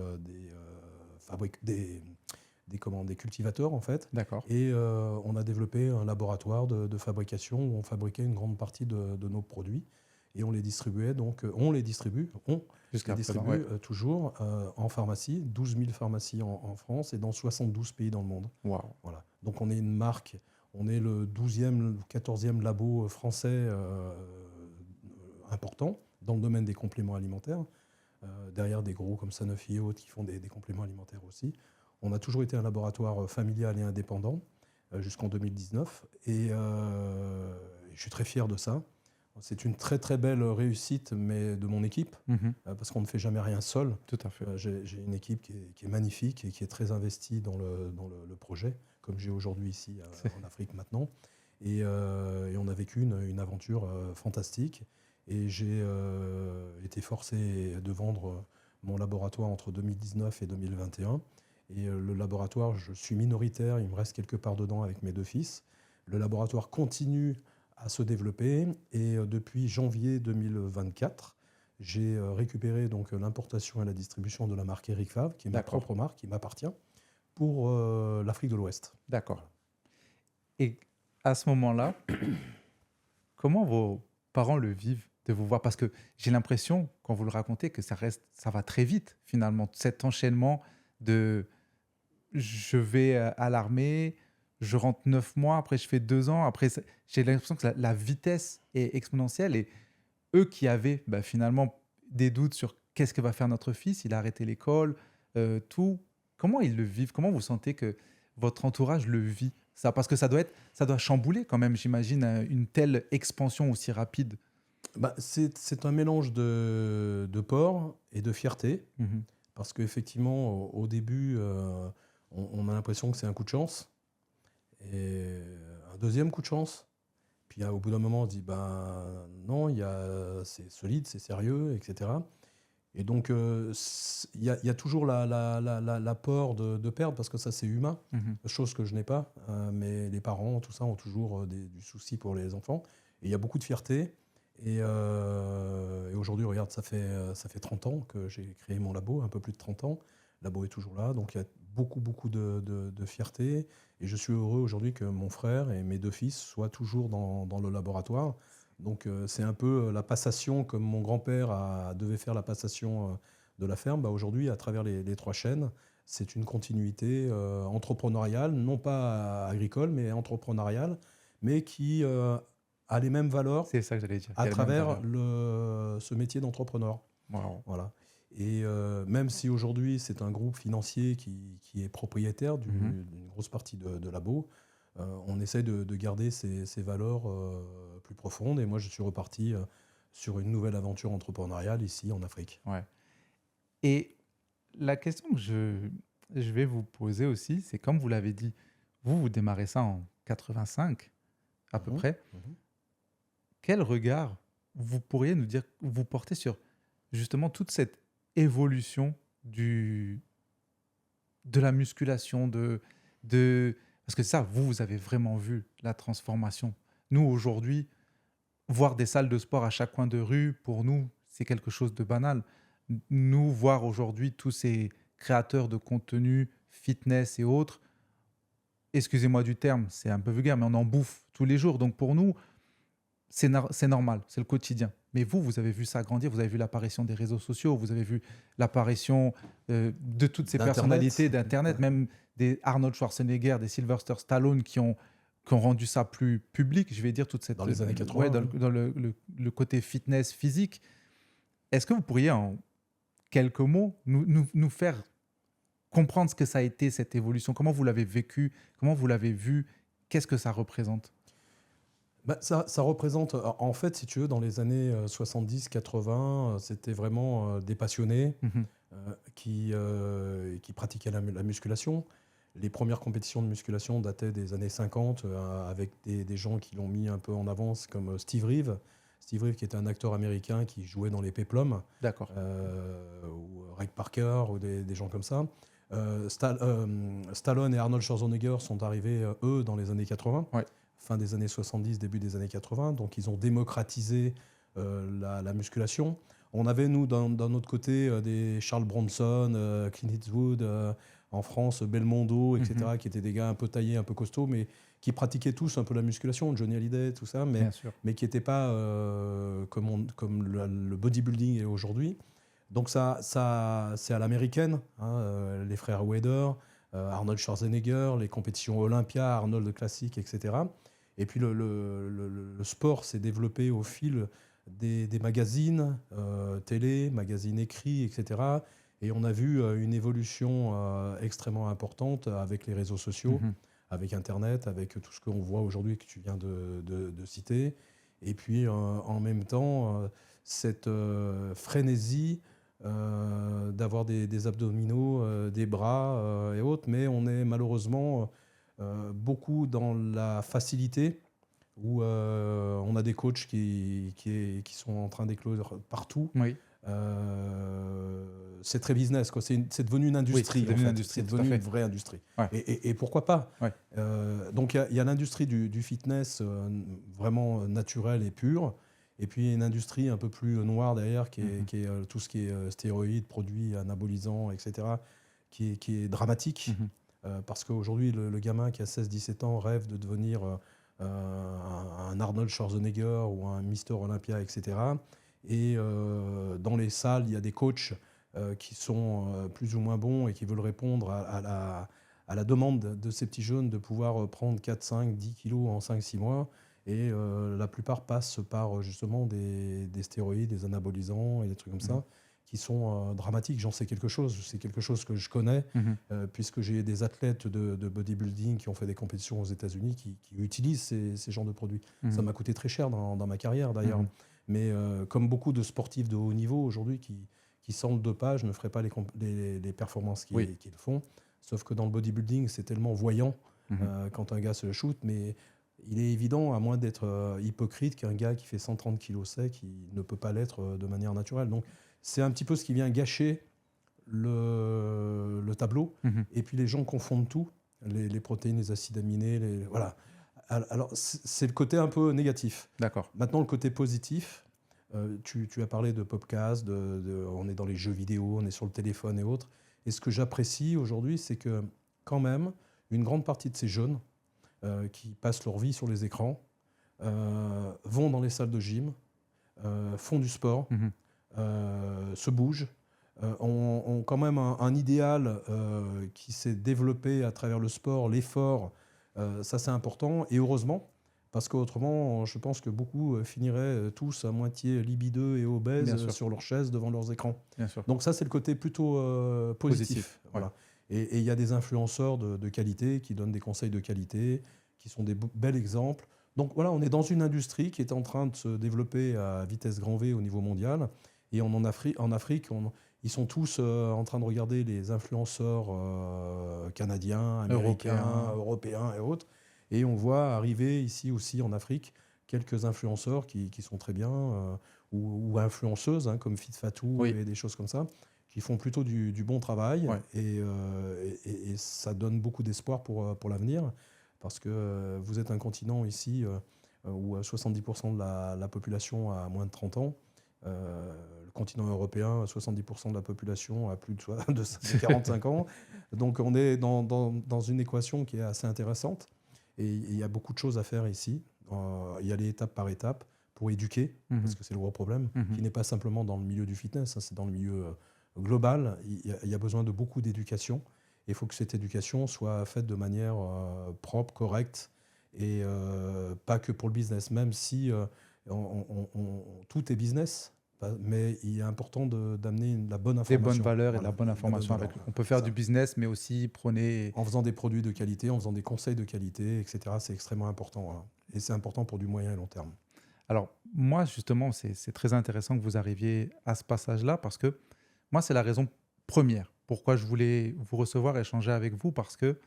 des cultivateurs, en fait. D'accord. Et on a développé un laboratoire de fabrication où on fabriquait une grande partie de nos produits. Et on les distribuait, toujours en pharmacie, 12 000 pharmacies en France et dans 72 pays dans le monde. Wow. Voilà. Donc on est une marque, on est le 12e, le 14e labo français important dans le domaine des compléments alimentaires, derrière des gros comme Sanofi et autres qui font des compléments alimentaires aussi. On a toujours été un laboratoire familial et indépendant jusqu'en 2019 et je suis très fier de ça. C'est une très très belle réussite mais de mon équipe parce qu'on ne fait jamais rien seul. Tout à fait. J'ai une équipe qui est magnifique et qui est très investie dans le projet, comme j'ai aujourd'hui ici en Afrique maintenant. Et on a vécu une aventure fantastique. Et j'ai été forcé de vendre mon laboratoire entre 2019 et 2021. Et le laboratoire, je suis minoritaire, il me reste quelque part dedans avec mes deux fils. Le laboratoire continue à se développer et depuis janvier 2024, j'ai récupéré donc l'importation et la distribution de la marque Eric Favre, qui est ma propre marque, qui m'appartient, pour l'Afrique de l'Ouest. D'accord. Et à ce moment-là, comment vos parents le vivent de vous voir? Parce que j'ai l'impression, quand vous le racontez, que ça va très vite, finalement. Cet enchaînement de je vais à l'armée, je rentre 9 mois, après je fais 2 ans, après j'ai l'impression que la vitesse est exponentielle. Et eux qui avaient finalement des doutes sur qu'est-ce que va faire notre fils, il a arrêté l'école, tout, comment ils le vivent? Comment vous sentez que votre entourage le vit? Ça, parce que ça doit chambouler quand même, j'imagine, une telle expansion aussi rapide. C'est un mélange de peur et de fierté, parce qu'effectivement, au début, on a l'impression que c'est un coup de chance, et un deuxième coup de chance. Puis au bout d'un moment, on se dit, non, c'est solide, c'est sérieux, etc. Et donc, il y a toujours la peur de perdre, parce que ça, c'est humain, chose que je n'ai pas. Mais les parents, tout ça, ont toujours du souci pour les enfants. Et il y a beaucoup de fierté. Et aujourd'hui, regarde, ça fait 30 ans que j'ai créé mon labo, un peu plus de 30 ans. Le labo est toujours là, donc il y a beaucoup de fierté. Et je suis heureux aujourd'hui que mon frère et mes deux fils soient toujours dans le laboratoire. Donc c'est un peu la passation, comme mon grand-père devait faire la passation de la ferme. Aujourd'hui, à travers les Trois Chênes, c'est une continuité entrepreneuriale, non pas agricole, mais entrepreneuriale, mais qui a les mêmes valeurs. C'est ça que j'allais dire. À travers ce métier d'entrepreneur. Wow. Voilà. Et même si aujourd'hui c'est un groupe financier qui est propriétaire d'une grosse partie de labo, on essaie de garder ces valeurs plus profondes. Et moi, je suis reparti sur une nouvelle aventure entrepreneuriale ici en Afrique. Ouais. Et la question que je vais vous poser aussi, c'est comme vous l'avez dit, vous démarrez ça en 85 à peu près. Quel regard vous pourriez nous dire, vous portez sur justement toute cette évolution de la musculation, parce que ça, vous avez vraiment vu la transformation. Nous, aujourd'hui, voir des salles de sport à chaque coin de rue, pour nous, c'est quelque chose de banal. Nous, voir aujourd'hui tous ces créateurs de contenu, fitness et autres, excusez-moi du terme, c'est un peu vulgaire, mais on en bouffe tous les jours. Donc pour nous, c'est normal, c'est le quotidien. Mais vous avez vu ça grandir, vous avez vu l'apparition des réseaux sociaux, vous avez vu l'apparition de toutes ces personnalités d'Internet, même des Arnold Schwarzenegger, des Sylvester Stallone qui ont rendu ça plus public, je vais dire, toute cette... Dans les années 80. Ouais, dans le côté fitness physique. Est-ce que vous pourriez, en quelques mots, nous faire comprendre ce que ça a été, cette évolution? Comment vous l'avez vécu? Comment vous l'avez vu? Qu'est-ce que ça représente? Ça représente, en fait, si tu veux, dans les années 70-80, c'était vraiment des passionnés qui pratiquaient la musculation. Les premières compétitions de musculation dataient des années 50, avec des gens qui l'ont mis un peu en avance, comme Steve Reeve. Steve Reeve, qui était un acteur américain qui jouait dans les Péplums. D'accord. Ou Ray Parker, ou des gens comme ça. Stallone et Arnold Schwarzenegger sont arrivés, eux, dans les années 80. Ouais. Fin des années 70, début des années 80. Donc, ils ont démocratisé la musculation. On avait, nous, d'un autre côté, des Charles Bronson, Clint Eastwood, en France, Belmondo, etc., qui étaient des gars un peu taillés, un peu costauds, mais qui pratiquaient tous un peu la musculation, Johnny Hallyday, tout ça, mais qui n'étaient pas comme le bodybuilding est aujourd'hui. Donc, ça c'est à l'américaine, hein, les frères Wader, Arnold Schwarzenegger, les compétitions Olympia, Arnold Classic, etc. Et puis le sport s'est développé au fil des magazines télé, magazines écrits, etc. Et on a vu une évolution extrêmement importante avec les réseaux sociaux, avec Internet, avec tout ce qu'on voit aujourd'hui que tu viens de citer. Et puis en même temps, cette frénésie d'avoir des abdominaux, des bras et autres. Mais on est malheureusement beaucoup dans la facilité, où on a des coachs qui sont en train d'éclore partout. Oui. C'est très business, quoi. C'est devenu une industrie. Oui, c'est devenu une vraie industrie. Ouais. Et pourquoi pas? Ouais. Donc il y a l'industrie du fitness vraiment naturelle et pure. Et puis une industrie un peu plus noire derrière, qui est tout ce qui est stéroïdes, produits anabolisants, etc., qui est dramatique. Parce qu'aujourd'hui, le gamin qui a 16-17 ans rêve de devenir un Arnold Schwarzenegger ou un Mister Olympia, etc. Et dans les salles, il y a des coachs qui sont plus ou moins bons et qui veulent répondre à la demande de ces petits jeunes de pouvoir prendre 4, 5, 10 kilos en 5-6 mois. Et la plupart passent par justement des stéroïdes, des anabolisants et des trucs comme ça, qui sont dramatiques. J'en sais quelque chose. C'est quelque chose que je connais, puisque j'ai des athlètes de bodybuilding qui ont fait des compétitions aux États-Unis qui utilisent ces genres de produits. Ça m'a coûté très cher dans ma carrière, d'ailleurs. Mais comme beaucoup de sportifs de haut niveau aujourd'hui qui sans le dopage ne feraient pas les performances qu'ils font. Sauf que dans le bodybuilding, c'est tellement voyant quand un gars se shoot. Mais il est évident, à moins d'être hypocrite, qu'un gars qui fait 130 kilos sec, il ne peut pas l'être de manière naturelle. Donc, c'est un petit peu ce qui vient gâcher le tableau. Et puis, les gens confondent tout, les protéines, les acides aminés, voilà. Alors, c'est le côté un peu négatif. D'accord. Maintenant, le côté positif, tu as parlé de podcast, on est dans les jeux vidéo, on est sur le téléphone et autres. Et ce que j'apprécie aujourd'hui, c'est que quand même, une grande partie de ces jeunes qui passent leur vie sur les écrans vont dans les salles de gym, font du sport, se bougent, ont quand même un idéal qui s'est développé à travers le sport, l'effort. Ça, c'est important, et heureusement, parce qu'autrement, je pense que beaucoup finiraient tous à moitié libideux et obèses sur leur chaise devant leurs écrans. Bien sûr. Donc ça, c'est le côté plutôt positif. Voilà. Ouais. Et il y a des influenceurs de qualité qui donnent des conseils de qualité, qui sont des bels exemples. Donc voilà, on est dans une industrie qui est en train de se développer à vitesse grand V au niveau mondial. Et en Afrique, ils sont tous en train de regarder les influenceurs canadiens, américains, européens et autres. Et on voit arriver ici aussi en Afrique quelques influenceurs qui sont très bien, ou influenceuses, hein, comme Fit Fatou et des choses comme ça, qui font plutôt du bon travail. Et ça donne beaucoup d'espoir pour l'avenir, parce que vous êtes un continent ici où 70% de la population a moins de 30 ans. Le continent européen, 70% de la population a plus de 45 ans. Donc on est dans une équation qui est assez intéressante. Et il y a beaucoup de choses à faire ici. Il y a les étapes par étape pour éduquer, parce que c'est le gros problème, qui n'est pas simplement dans le milieu du fitness, hein, c'est dans le milieu global. Il y a besoin de beaucoup d'éducation. Et il faut que cette éducation soit faite de manière propre, correcte, et pas que pour le business, même si tout est business. Mais il est important d'amener la bonne information. Des bonnes valeurs et de la bonne information. On peut faire du business, mais aussi prôner... En faisant des produits de qualité, en faisant des conseils de qualité, etc. C'est extrêmement important. Hein. Et c'est important pour du moyen et long terme. Alors, moi, justement, c'est très intéressant que vous arriviez à ce passage-là, parce que moi, c'est la raison première pourquoi je voulais vous recevoir et échanger avec vous, parce que,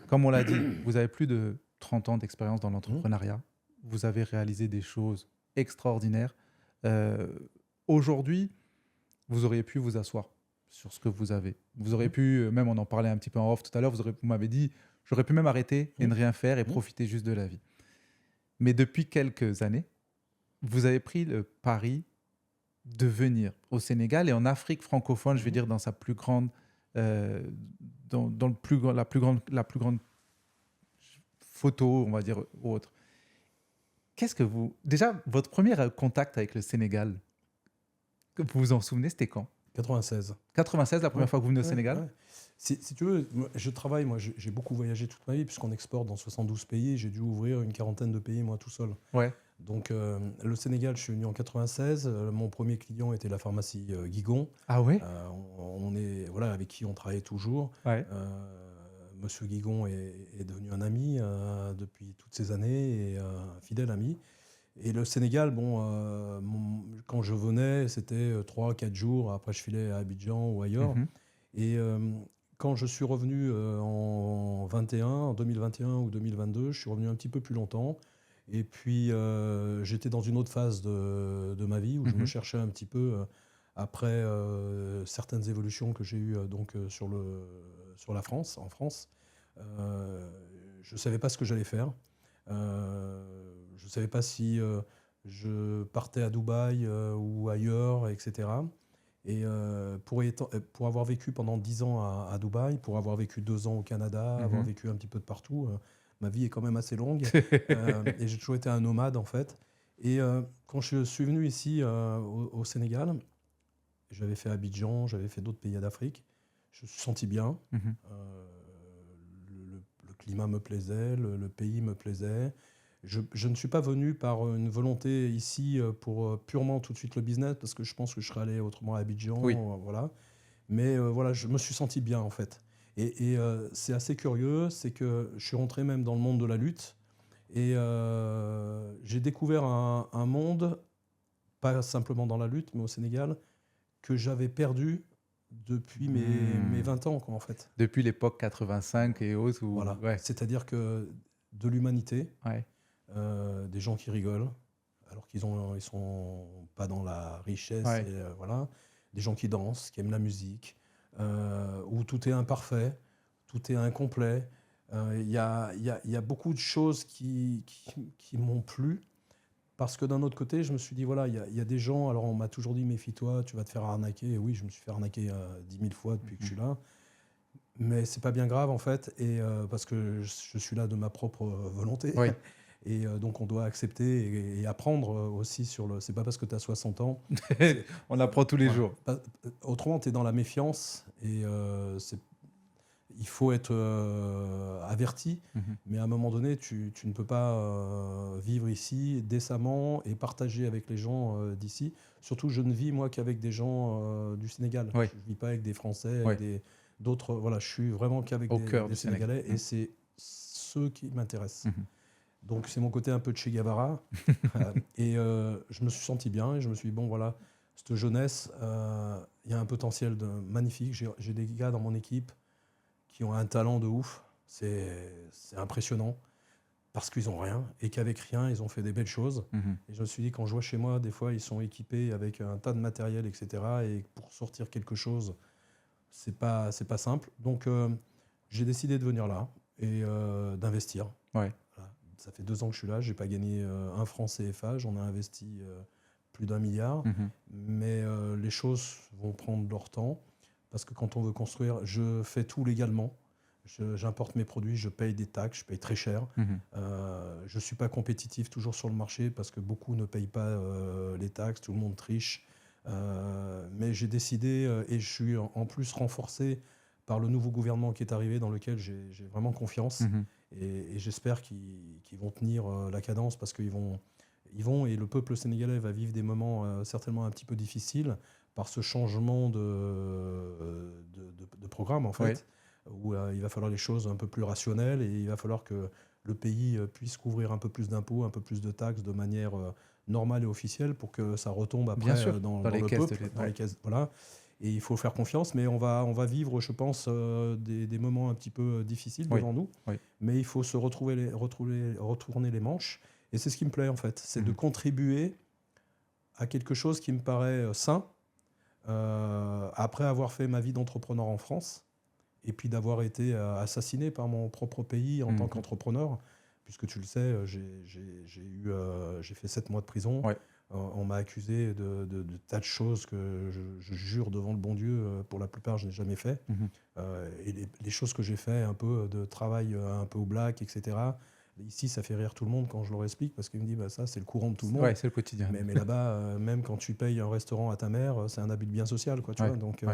comme on l'a dit, vous avez plus de 30 ans d'expérience dans l'entrepreneuriat. Vous avez réalisé des choses extraordinaires. Aujourd'hui, vous auriez pu vous asseoir sur ce que vous avez. Vous auriez pu, même on en parlait un petit peu en off tout à l'heure, vous m'avez dit, j'aurais pu même arrêter et ne rien faire et profiter juste de la vie. Mais depuis quelques années, vous avez pris le pari de venir au Sénégal et en Afrique francophone, je vais dire dans sa plus grande, la plus grande photo, on va dire, ou autre. Qu'est-ce que vous... Déjà, votre premier contact avec le Sénégal, vous vous en souvenez, c'était quand ? 96. 96, la première fois que vous venez au Sénégal ? Si tu veux, je travaille, moi j'ai beaucoup voyagé toute ma vie, puisqu'on exporte dans 72 pays, j'ai dû ouvrir une quarantaine de pays moi tout seul. Donc le Sénégal, je suis venu en 96, mon premier client était la pharmacie Guigon. Ah ouais. Avec qui on travaille toujours. Monsieur Guigon est devenu un ami depuis toutes ces années, et un fidèle ami. Et le Sénégal, quand je venais, c'était 3-4 jours. Après, je filais à Abidjan ou ailleurs. Et quand je suis revenu en 2021 ou 2022, je suis revenu un petit peu plus longtemps. Et puis, j'étais dans une autre phase de ma vie où je me cherchais un petit peu après certaines évolutions que j'ai eues sur la France, en France. Je ne savais pas ce que j'allais faire. Je ne savais pas si je partais à Dubaï ou ailleurs, etc. Et pour avoir vécu pendant 10 ans à Dubaï, pour avoir vécu 2 ans au Canada, avoir vécu un petit peu de partout, ma vie est quand même assez longue. Et j'ai toujours été un nomade, en fait. Et quand je suis venu ici au Sénégal, j'avais fait Abidjan, j'avais fait d'autres pays d'Afrique. Je me suis senti bien. Le climat me plaisait, le pays me plaisait. Je ne suis pas venu par une volonté ici pour purement tout de suite le business, parce que je pense que je serais allé autrement à Abidjan. Voilà. Mais je me suis senti bien, en fait. Et c'est assez curieux, c'est que je suis rentré même dans le monde de la lutte. Et j'ai découvert un monde, pas simplement dans la lutte, mais au Sénégal, que j'avais perdu depuis mes 20 ans, quoi, en fait. Depuis l'époque 85 et autres. Voilà. C'est-à-dire que de l'humanité, des gens qui rigolent, alors qu'ils sont pas dans la richesse, des gens qui dansent, qui aiment la musique, où tout est imparfait, tout est incomplet. Il y a beaucoup de choses qui m'ont plu, parce que d'un autre côté, je me suis dit, voilà, il y a des gens, alors on m'a toujours dit, méfie-toi, tu vas te faire arnaquer. Et oui, je me suis fait arnaquer 10 000 fois depuis que je suis là. Mais c'est pas bien grave, en fait, et parce que je suis là de ma propre volonté. Et donc on doit accepter et apprendre aussi sur le... C'est pas parce que tu as 60 ans... On apprend tous les jours. Autrement, tu es dans la méfiance, et il faut être averti, mais à un moment donné, tu ne peux pas vivre ici décemment et partager avec les gens d'ici. Surtout, je ne vis, moi, qu'avec des gens du Sénégal. Je ne vis pas avec des Français, avec d'autres... Voilà, je suis vraiment qu'avec des Sénégalais, et c'est ceux qui m'intéressent. Donc, c'est mon côté un peu de Che Guevara. Et je me suis senti bien, et je me suis dit, bon, voilà, cette jeunesse, il y a un potentiel magnifique. J'ai des gars dans mon équipe qui ont un talent de ouf. C'est impressionnant parce qu'ils n'ont rien et qu'avec rien, ils ont fait des belles choses. Et je me suis dit, quand je vois chez moi, des fois, ils sont équipés avec un tas de matériel, etc. Et pour sortir quelque chose, c'est pas simple. Donc, j'ai décidé de venir là et d'investir. Ouais. Voilà. Ça fait 2 ans que je suis là. Je n'ai pas gagné un franc CFA. J'en ai investi plus d'1 milliard. Mais les choses vont prendre leur temps parce que quand on veut construire, je fais tout légalement. J'importe mes produits, je paye des taxes, je paye très cher. Je ne suis pas compétitif toujours sur le marché parce que beaucoup ne payent pas les taxes, tout le monde triche. Mais j'ai décidé, et je suis en plus renforcé par le nouveau gouvernement qui est arrivé, dans lequel j'ai vraiment confiance. Et j'espère qu'ils vont tenir la cadence parce qu'ils vont, et le peuple sénégalais va vivre des moments certainement un petit peu difficiles par ce changement de programme, en fait. Où il va falloir les choses un peu plus rationnelles et il va falloir que le pays puisse couvrir un peu plus d'impôts, un peu plus de taxes de manière normale et officielle pour que ça retombe après dans les le caisses peuple, dans les caisses. Voilà. Et il faut faire confiance, mais on va vivre, je pense, des moments un petit peu difficiles devant nous. Mais il faut se retourner les manches. Et c'est ce qui me plaît, en fait. C'est de contribuer à quelque chose qui me paraît sain, après avoir fait ma vie d'entrepreneur en France. Et puis d'avoir été assassiné par mon propre pays en tant qu'entrepreneur, puisque tu le sais, j'ai fait 7 mois de prison. On m'a accusé de tas de choses que je jure devant le bon Dieu, pour la plupart, je n'ai jamais fait. Et les choses que j'ai fait, un peu de travail un peu au black, etc. Ici, ça fait rire tout le monde quand je leur explique, parce qu'ils me disent ça, c'est le courant de tout le monde. Ouais, c'est le quotidien. Mais là-bas, même quand tu payes un restaurant à ta mère, c'est un abus de bien social, quoi, tu vois. Donc,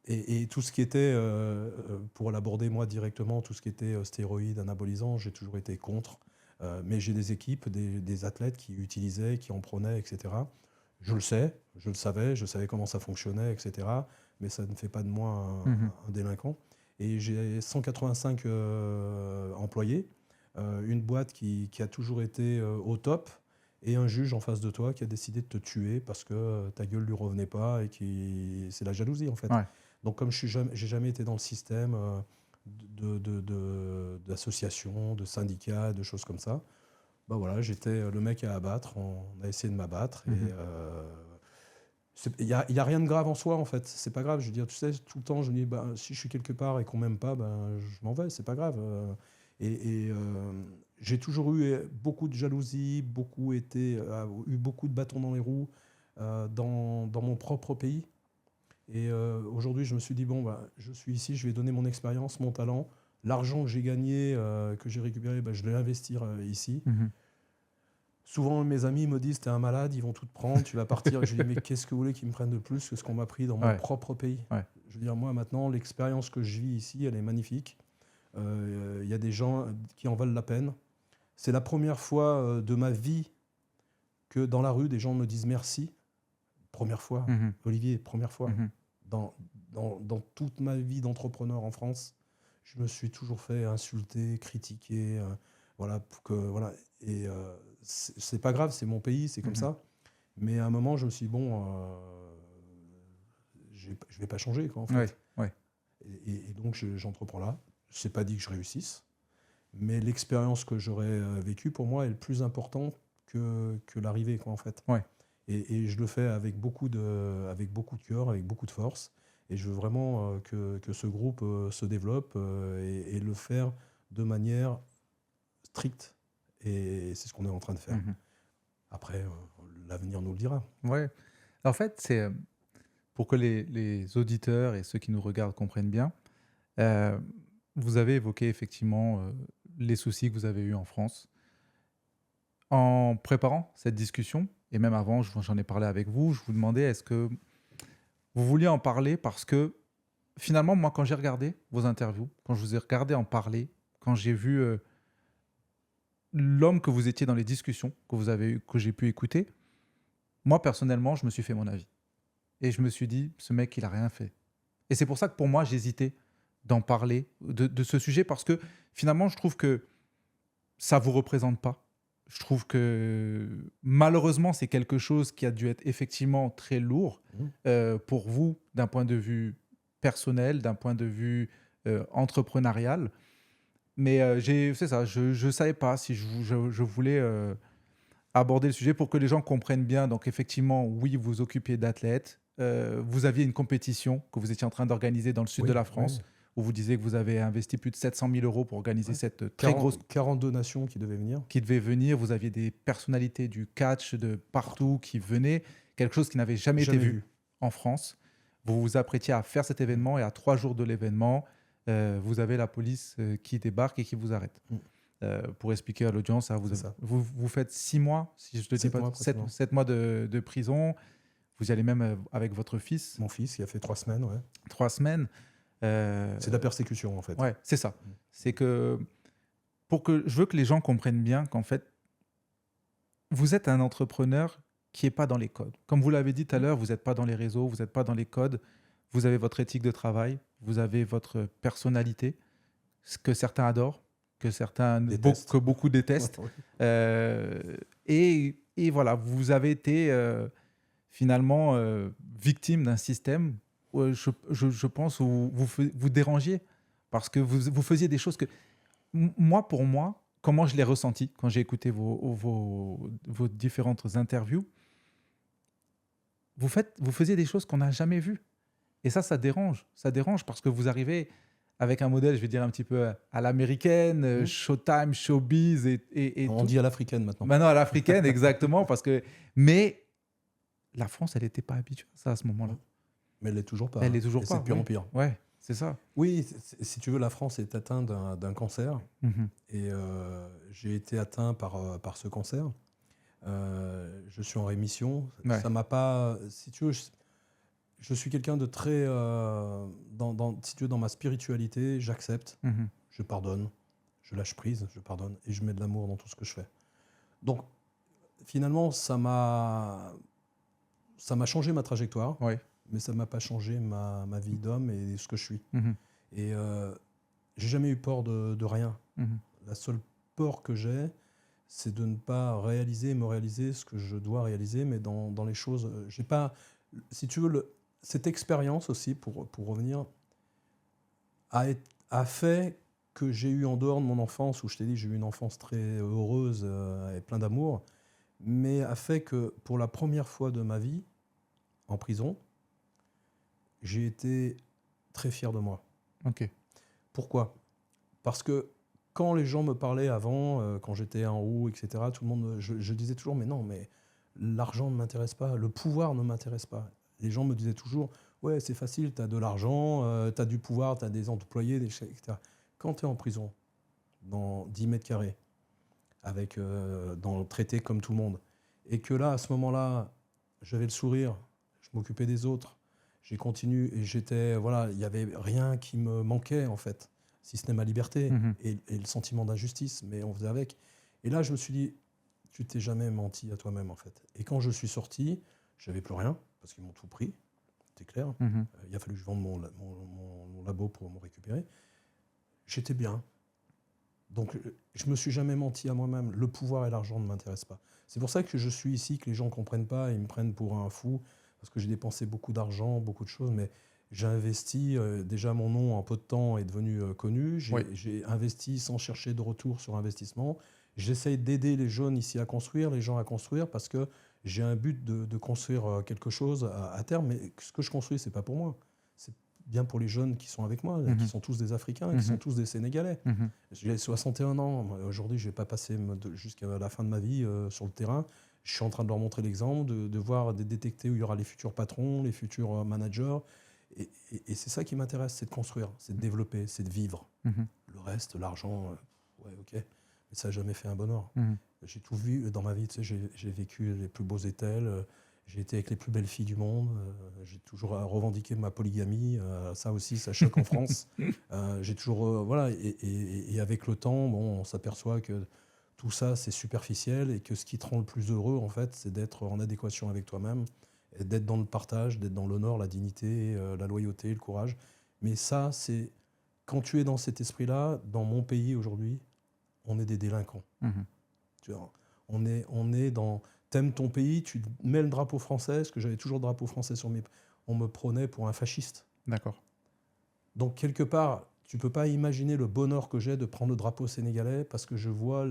et tout ce qui était, pour l'aborder moi directement, tout ce qui était stéroïdes, anabolisants, j'ai toujours été contre. Mais j'ai des équipes, des athlètes qui utilisaient, qui en prenaient, etc. Je le savais, je savais comment ça fonctionnait, etc. Mais ça ne fait pas de moi un délinquant. Et j'ai 185 employés, une boîte qui a toujours été au top, et un juge en face de toi qui a décidé de te tuer parce que ta gueule lui revenait pas et c'est la jalousie, en fait. Donc, comme j'ai jamais été dans le système d'associations, de syndicats, de choses comme ça, bah voilà, j'étais le mec à abattre. On a essayé de m'abattre. Il n'y a rien de grave en soi, en fait. C'est pas grave. Je veux dire, tu sais, tout le temps, je me dis, bah, si je suis quelque part et qu'on m'aime pas, ben, je m'en vais. C'est pas grave. J'ai toujours eu beaucoup de jalousie, eu beaucoup de bâtons dans les roues dans mon propre pays. Et aujourd'hui, je me suis dit, bon, bah, je suis ici, je vais donner mon expérience, mon talent. L'argent que j'ai gagné, que j'ai récupéré, bah, je vais l'investir ici. Souvent, mes amis me disent, t'es un malade, ils vont tout te prendre, tu vas partir. Et je dis, mais qu'est-ce que vous voulez qu'ils me prennent de plus que ce qu'on m'a pris dans mon propre pays? Je veux dire, moi, maintenant, l'expérience que je vis ici, elle est magnifique. Il y a des gens qui en valent la peine. C'est la première fois de ma vie que dans la rue, des gens me disent merci. Première fois, Olivier, première fois. Dans toute ma vie d'entrepreneur en France, je me suis toujours fait insulter, critiquer. Voilà. Et c'est pas grave, c'est mon pays, c'est comme ça. Mais à un moment, je me suis dit, bon, je vais pas changer, quoi, en fait. Et donc, j'entreprends là. Je n'ai pas dit que je réussisse. Mais l'expérience que j'aurais vécue, pour moi, est le plus important que l'arrivée, quoi, en fait. Et je le fais avec beaucoup de cœur, avec beaucoup de force. Et je veux vraiment que ce groupe se développe et le faire de manière stricte. Et c'est ce qu'on est en train de faire. Après, l'avenir nous le dira. En fait, c'est pour que les auditeurs et ceux qui nous regardent comprennent bien, vous avez évoqué effectivement les soucis que vous avez eus en France. En préparant cette discussion, et même avant, j'en ai parlé avec vous, je vous demandais est-ce que vous vouliez en parler parce que finalement, moi, quand j'ai regardé vos interviews, quand je vous ai regardé en parler, quand j'ai vu l'homme que vous étiez dans les discussions que j'ai pu écouter, moi, personnellement, je me suis fait mon avis. Et je me suis dit, ce mec, il n'a rien fait. Et c'est pour ça que pour moi, j'hésitais d'en parler, de ce sujet, parce que finalement, je trouve que ça ne vous représente pas. je trouve que malheureusement, c'est quelque chose qui a dû être effectivement très lourd pour vous d'un point de vue personnel, d'un point de vue entrepreneurial. Mais c'est ça, je ne savais pas si je voulais aborder le sujet pour que les gens comprennent bien. Donc effectivement, oui, vous vous occupiez d'athlètes. Vous aviez une compétition que vous étiez en train d'organiser dans le sud de la France, où vous disiez que vous avez investi plus de 700 000 euros pour organiser cette très grosse... 42 nations qui devaient venir. Qui devaient venir. Vous aviez des personnalités du catch de partout qui venaient. Quelque chose qui n'avait jamais été vu en France. Vous vous apprêtiez à faire cet événement et à 3 jours de l'événement, vous avez la police qui débarque et qui vous arrête. Pour expliquer à l'audience, hein, vous faites 6 mois, si je te dis pas, 7 mois de prison. Vous y allez même avec votre fils. Mon fils, qui a fait 3 semaines. Ouais. 3 semaines. C'est de la persécution, en fait. Ouais, c'est ça. C'est que je veux que les gens comprennent bien qu'en fait, vous êtes un entrepreneur qui n'est pas dans les codes. Comme vous l'avez dit tout à l'heure, vous n'êtes pas dans les réseaux, vous n'êtes pas dans les codes. Vous avez votre éthique de travail, vous avez votre personnalité, ce que certains adorent, que beaucoup détestent. Et voilà, vous avez été finalement victime d'un système où je pense où vous dérangiez parce que vous faisiez des choses que pour moi, comment je l'ai ressenti quand j'ai écouté vos différentes interviews, vous faisiez des choses qu'on n'a jamais vues. Et ça dérange. Ça dérange parce que vous arrivez avec un modèle, je vais dire un petit peu à l'américaine, Showtime, Showbiz et on dit à l'africaine maintenant. Maintenant à l'africaine, exactement. Mais la France, elle n'était pas habituée à ça à ce moment-là. Mais elle l'est toujours pas. Elle l'est toujours pas. C'est de pire en pire. Ouais, c'est ça. Oui, si tu veux, la France est atteinte d'un cancer. Et j'ai été atteint par ce cancer. Je suis en rémission. Ouais. Ça m'a pas... Si tu veux, je suis quelqu'un de très... si tu veux, dans ma spiritualité, j'accepte, je pardonne, je lâche prise, je pardonne et je mets de l'amour dans tout ce que je fais. Donc, finalement, ça m'a changé ma trajectoire, mais ça ne m'a pas changé ma vie d'homme et ce que je suis. Et j'ai jamais eu peur de rien. La seule peur que j'ai, c'est de ne pas me réaliser ce que je dois réaliser, mais dans les choses... j'ai pas... Si tu veux, cette expérience aussi, pour revenir, a fait que j'ai eu en dehors de mon enfance, où je t'ai dit j'ai eu une enfance très heureuse et plein d'amour, mais a fait que pour la première fois de ma vie, en prison, j'ai été très fier de moi. Ok. Pourquoi ? Parce que quand les gens me parlaient avant, quand j'étais en haut, etc., tout le monde, je disais toujours, mais non, mais l'argent ne m'intéresse pas, le pouvoir ne m'intéresse pas. Les gens me disaient toujours, ouais, c'est facile, tu as de l'argent, tu as du pouvoir, tu as des employés, etc. Quand tu es en prison, dans 10 mètres carrés, dans le traité comme tout le monde, et que là, à ce moment-là, j'avais le sourire, je m'occupais des autres, j'ai continué, et il n'y avait rien qui me manquait, en fait, si ce n'est ma liberté et le sentiment d'injustice, mais on faisait avec. Et là, je me suis dit, tu t'es jamais menti à toi-même, en fait. Et quand je suis sorti, j'avais plus rien, parce qu'ils m'ont tout pris, c'était clair. Il a fallu que je vende mon labo pour me récupérer. J'étais bien. Donc, je me suis jamais menti à moi-même. Le pouvoir et l'argent ne m'intéressent pas. C'est pour ça que je suis ici, que les gens ne comprennent pas, ils me prennent pour un fou, parce que j'ai dépensé beaucoup d'argent, beaucoup de choses, mais j'ai investi, déjà mon nom en peu de temps est devenu connu, j'ai investi sans chercher de retour sur investissement. J'essaye d'aider les jeunes ici à construire, les gens à construire, parce que j'ai un but de construire quelque chose à terme, mais ce que je construis, ce n'est pas pour moi. C'est bien pour les jeunes qui sont avec moi, qui sont tous des Africains, qui sont tous des Sénégalais. J'ai 61 ans, aujourd'hui, je ne vais pas passer jusqu'à la fin de ma vie sur le terrain. Je suis en train de leur montrer l'exemple, de détecter où il y aura les futurs patrons, les futurs managers. Et c'est ça qui m'intéresse, c'est de construire, c'est de développer, c'est de vivre. Le reste, l'argent, ouais, ok, mais ça n'a jamais fait un bonheur. J'ai tout vu dans ma vie, tu sais, j'ai vécu les plus beaux étels, j'ai été avec les plus belles filles du monde, j'ai toujours revendiqué ma polygamie, ça aussi, ça choque en France. J'ai toujours, voilà, et avec le temps, bon, on s'aperçoit que tout ça, c'est superficiel et que ce qui te rend le plus heureux, en fait, c'est d'être en adéquation avec toi-même, et d'être dans le partage, d'être dans l'honneur, la dignité, la loyauté, le courage. Mais ça, c'est quand tu es dans cet esprit-là, dans mon pays aujourd'hui, on est des délinquants. Tu vois, On est dans... T'aimes ton pays, tu mets le drapeau français, parce que j'avais toujours le drapeau français sur mes... On me prenait pour un fasciste. D'accord. Donc, quelque part, tu ne peux pas imaginer le bonheur que j'ai de prendre le drapeau sénégalais parce que je vois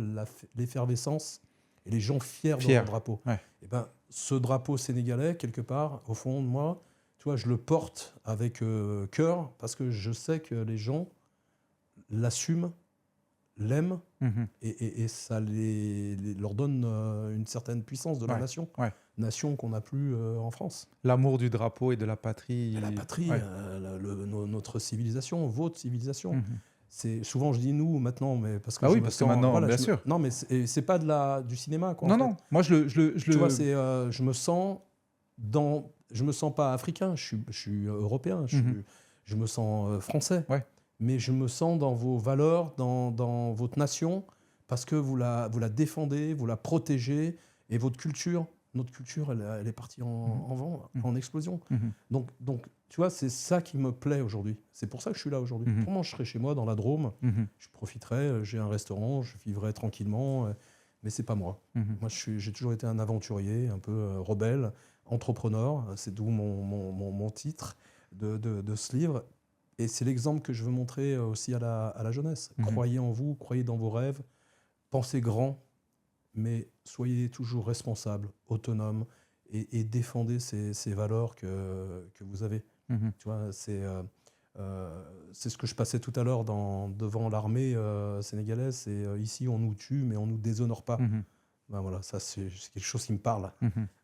l'effervescence et les gens fiers de leur drapeau. Ouais. Et ben, ce drapeau sénégalais, quelque part, au fond de moi, tu vois, je le porte avec cœur parce que je sais que les gens l'assument, l'aiment et ça leur donne une certaine puissance de la nation. Ouais. Nation qu'on n'a plus en France. L'amour du drapeau et de la patrie. Et la patrie, notre civilisation, votre civilisation. C'est, souvent je dis nous maintenant, mais parce que que maintenant, voilà, bien sûr. Non, mais c'est pas du cinéma. Quoi, non. Moi, tu vois, je me sens je me sens pas africain, je suis européen, je me sens français. Ouais. Mais je me sens dans vos valeurs, dans votre nation, parce que vous la défendez, vous la protégez, et votre culture. Notre culture, elle est partie en vent, en explosion. Donc, tu vois, c'est ça qui me plaît aujourd'hui. C'est pour ça que je suis là aujourd'hui. Autrement, je serais chez moi, dans la Drôme, je profiterais, j'ai un restaurant, je vivrais tranquillement, mais c'est pas moi. Moi, j'ai toujours été un aventurier, un peu rebelle, entrepreneur. C'est d'où mon titre de ce livre. Et c'est l'exemple que je veux montrer aussi à la jeunesse. Croyez en vous, croyez dans vos rêves, pensez grand, mais soyez toujours responsable, autonome et défendez ces valeurs que vous avez. Tu vois, c'est ce que je passais tout à l'heure devant l'armée sénégalaise. C'est ici on nous tue, mais on nous déshonore pas. Ben voilà, ça c'est quelque chose qui me parle.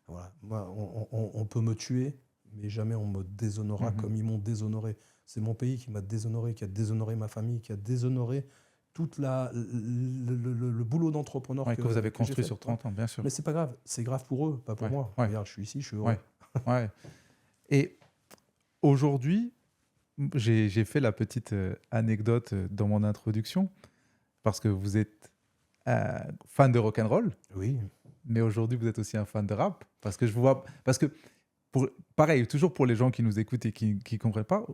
Voilà. Moi, on peut me tuer, mais jamais on me déshonorera comme ils m'ont déshonoré. C'est mon pays qui m'a déshonoré, qui a déshonoré ma famille, qui a déshonoré tout le boulot d'entrepreneur que vous avez construit sur 30 ans, bien sûr. Mais c'est pas grave, c'est grave pour eux, pas pour moi. Regarde, je suis ici, je suis heureux. Et aujourd'hui, j'ai fait la petite anecdote dans mon introduction, parce que vous êtes fan de rock'n'roll. Oui. Mais aujourd'hui, vous êtes aussi un fan de rap. Parce que je vous vois... Parce que, pareil, toujours pour les gens qui nous écoutent et qui ne comprennent pas...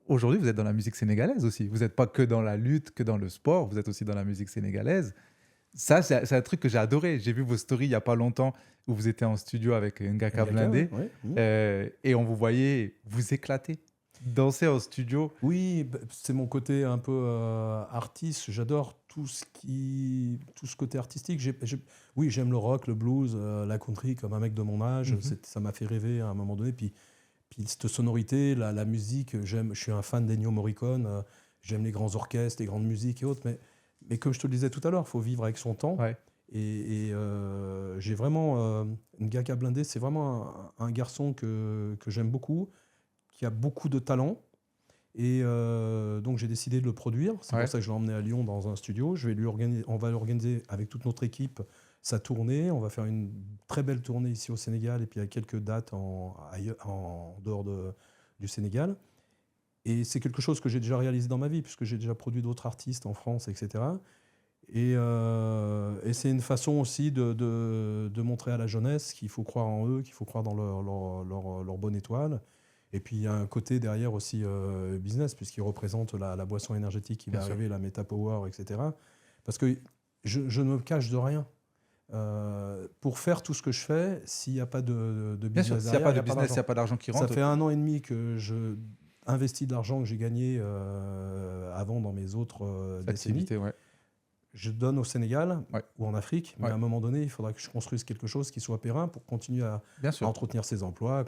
Aujourd'hui, vous êtes dans la musique sénégalaise aussi. Vous n'êtes pas que dans la lutte, que dans le sport. Vous êtes aussi dans la musique sénégalaise. Ça, c'est un truc que j'ai adoré. J'ai vu vos stories il n'y a pas longtemps où vous étiez en studio avec Ngaka Blindé. Et on vous voyait vous éclater, danser en studio. Oui, c'est mon côté un peu artiste. J'adore tout ce côté artistique. Oui, j'aime le rock, le blues, la country comme un mec de mon âge. Ça m'a fait rêver à un moment donné. Puis cette sonorité, la musique, je suis un fan d'Ennio Morricone, j'aime les grands orchestres, les grandes musiques et autres, mais comme je te le disais tout à l'heure, il faut vivre avec son temps. Ouais. Et j'ai vraiment... Ngaka Blindé, c'est vraiment un garçon que j'aime beaucoup, qui a beaucoup de talent. Et donc j'ai décidé de le produire. C'est pour ça que je l'ai emmené à Lyon dans un studio. On va l'organiser avec toute notre équipe sa tournée. On va faire une très belle tournée ici au Sénégal et puis il y a quelques dates en dehors du Sénégal. Et c'est quelque chose que j'ai déjà réalisé dans ma vie puisque j'ai déjà produit d'autres artistes en France, etc. Et c'est une façon aussi de montrer à la jeunesse qu'il faut croire en eux, qu'il faut croire dans leur bonne étoile. Et puis il y a un côté derrière aussi business puisqu'ils représentent la boisson énergétique qui va arriver, la Meta Power, etc. Parce que je ne me cache de rien. Pour faire tout ce que je fais, s'il n'y a pas de business, bien sûr, s'il n'y a pas de business, il n'y a pas d'argent qui rentre. Ça fait 1 an et demi que je investis de l'argent que j'ai gagné avant dans mes autres décennies. Je donne au Sénégal ou en Afrique, mais à un moment donné, il faudra que je construise quelque chose qui soit périn pour continuer à entretenir ses emplois.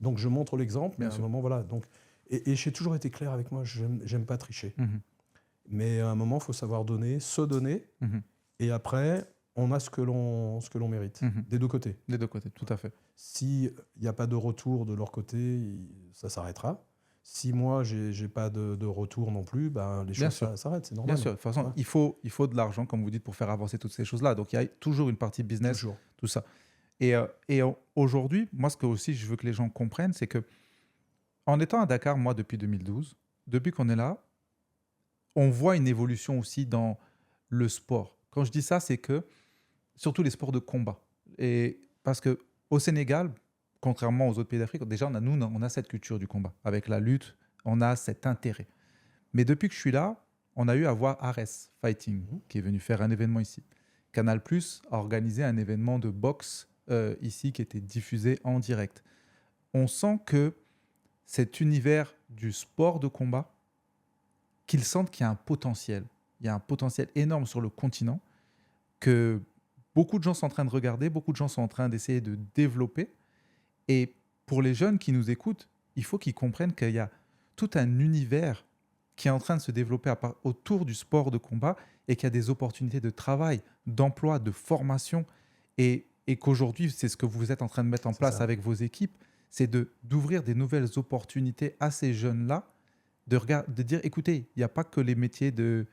Donc je montre l'exemple, mais à un moment, voilà. Donc, et j'ai toujours été clair avec moi, j'aime pas tricher. Mais à un moment, il faut savoir donner, se donner, et après... on a ce que l'on mérite, des deux côtés. Des deux côtés, tout à fait. S'il n'y a pas de retour de leur côté, ça s'arrêtera. Si moi, je n'ai pas de retour non plus, les choses s'arrêtent, c'est normal. Bien sûr, de toute façon, il faut de l'argent, comme vous dites, pour faire avancer toutes ces choses-là. Donc, il y a toujours une partie business, tout ça. Et aujourd'hui, moi, ce que aussi je veux que les gens comprennent, c'est que en étant à Dakar, moi, depuis 2012, depuis qu'on est là, on voit une évolution aussi dans le sport. Quand je dis ça, c'est que surtout les sports de combat. Et parce qu'au Sénégal, contrairement aux autres pays d'Afrique, déjà, on a cette culture du combat. Avec la lutte, on a cet intérêt. Mais depuis que je suis là, on a eu à voir Ares Fighting, qui est venu faire un événement ici. Canal+ a organisé un événement de boxe ici qui était diffusé en direct. On sent que cet univers du sport de combat, qu'ils sentent qu'il y a un potentiel. Il y a un potentiel énorme sur le continent que beaucoup de gens sont en train de regarder, beaucoup de gens sont en train d'essayer de développer. Et pour les jeunes qui nous écoutent, il faut qu'ils comprennent qu'il y a tout un univers qui est en train de se développer autour du sport de combat et qu'il y a des opportunités de travail, d'emploi, de formation. Et qu'aujourd'hui, c'est ce que vous êtes en train de mettre en place avec vos équipes, c'est d'ouvrir des nouvelles opportunités à ces jeunes-là, de dire, écoutez, il n'y a pas que les métiers de...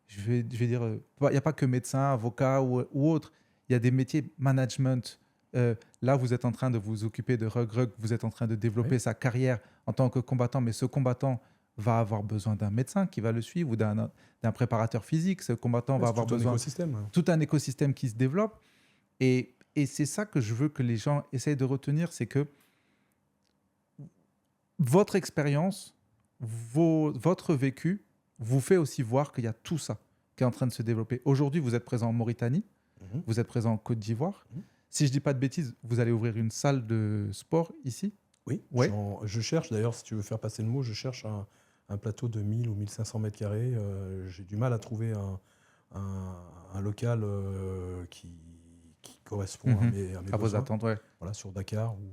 Je vais dire, il n'y a pas que médecin, avocat ou autre. Il y a des métiers management. Là, vous êtes en train de vous occuper de Rug, vous êtes en train de développer sa carrière en tant que combattant, mais ce combattant va avoir besoin d'un médecin qui va le suivre ou d'un préparateur physique. Ce combattant va avoir besoin tout un écosystème qui se développe. Et c'est ça que je veux que les gens essayent de retenir, c'est que votre expérience, votre vécu vous fait aussi voir qu'il y a tout ça qui est en train de se développer. Aujourd'hui, vous êtes présent en Mauritanie, vous êtes présent en Côte d'Ivoire. Si je ne dis pas de bêtises, vous allez ouvrir une salle de sport ici ? Oui, je cherche d'ailleurs, si tu veux faire passer le mot, je cherche un plateau de 1000 ou 1500 mètres carrés. J'ai du mal à trouver un local qui correspond à mes à vos besoins. attentes, ouais. Voilà, sur Dakar ou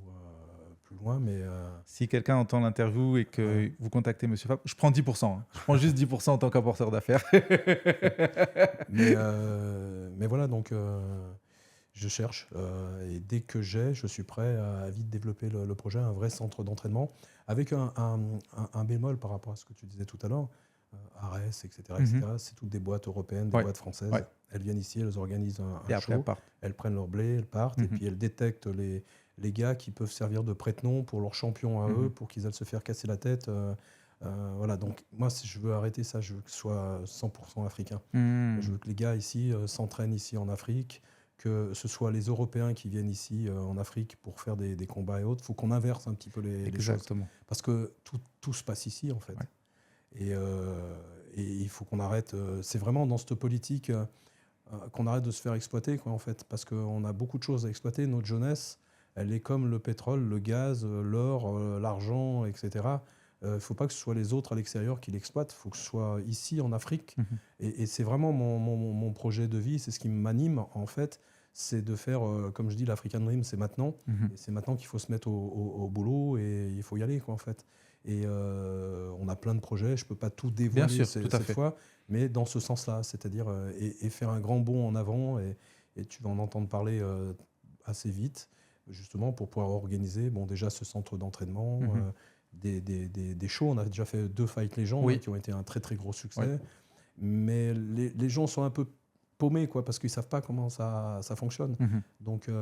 plus loin. Mais, si quelqu'un entend l'interview et que vous contactez M. Fab, je prends 10%. Hein. Je prends juste 10% en tant qu'apporteur d'affaires. mais voilà, donc je cherche. Et dès que je suis prêt à vite développer le projet, un vrai centre d'entraînement, avec un bémol par rapport à ce que tu disais tout à l'heure. Ares, etc. C'est toutes des boîtes européennes, des boîtes françaises. Elles viennent ici, elles organisent un show, elles prennent leur blé, elles partent, et puis elles détectent les gars qui peuvent servir de prête-nom pour leurs champions à eux, pour qu'ils aillent se faire casser la tête. Voilà, donc moi, si je veux arrêter ça, je veux que ce soit 100% africain. Je veux que les gars ici s'entraînent ici en Afrique, que ce soit les Européens qui viennent ici en Afrique pour faire des combats et autres. Il faut qu'on inverse un petit peu les choses. Parce que tout se passe ici, en fait. Et il faut qu'on arrête. C'est vraiment dans cette politique qu'on arrête de se faire exploiter, quoi, en fait, parce qu'on a beaucoup de choses à exploiter. Notre jeunesse, elle est comme le pétrole, le gaz, l'or, l'argent, etc. Il ne faut pas que ce soit les autres à l'extérieur qui l'exploitent. Il faut que ce soit ici, en Afrique. Et c'est vraiment mon projet de vie. C'est ce qui m'anime, en fait. C'est de faire, comme je dis, l'African Dream, c'est maintenant. Et c'est maintenant qu'il faut se mettre au boulot et il faut y aller, quoi, en fait. Et on a plein de projets, je ne peux pas tout dévoiler cette fois, mais dans ce sens-là, c'est-à-dire et faire un grand bond en avant, et tu vas en entendre parler assez vite, justement pour pouvoir organiser déjà ce centre d'entraînement, des shows. On a déjà fait 2 Fight Legends qui ont été un très très gros succès, mais les gens sont un peu paumés, quoi, parce qu'ils ne savent pas comment ça fonctionne. Donc il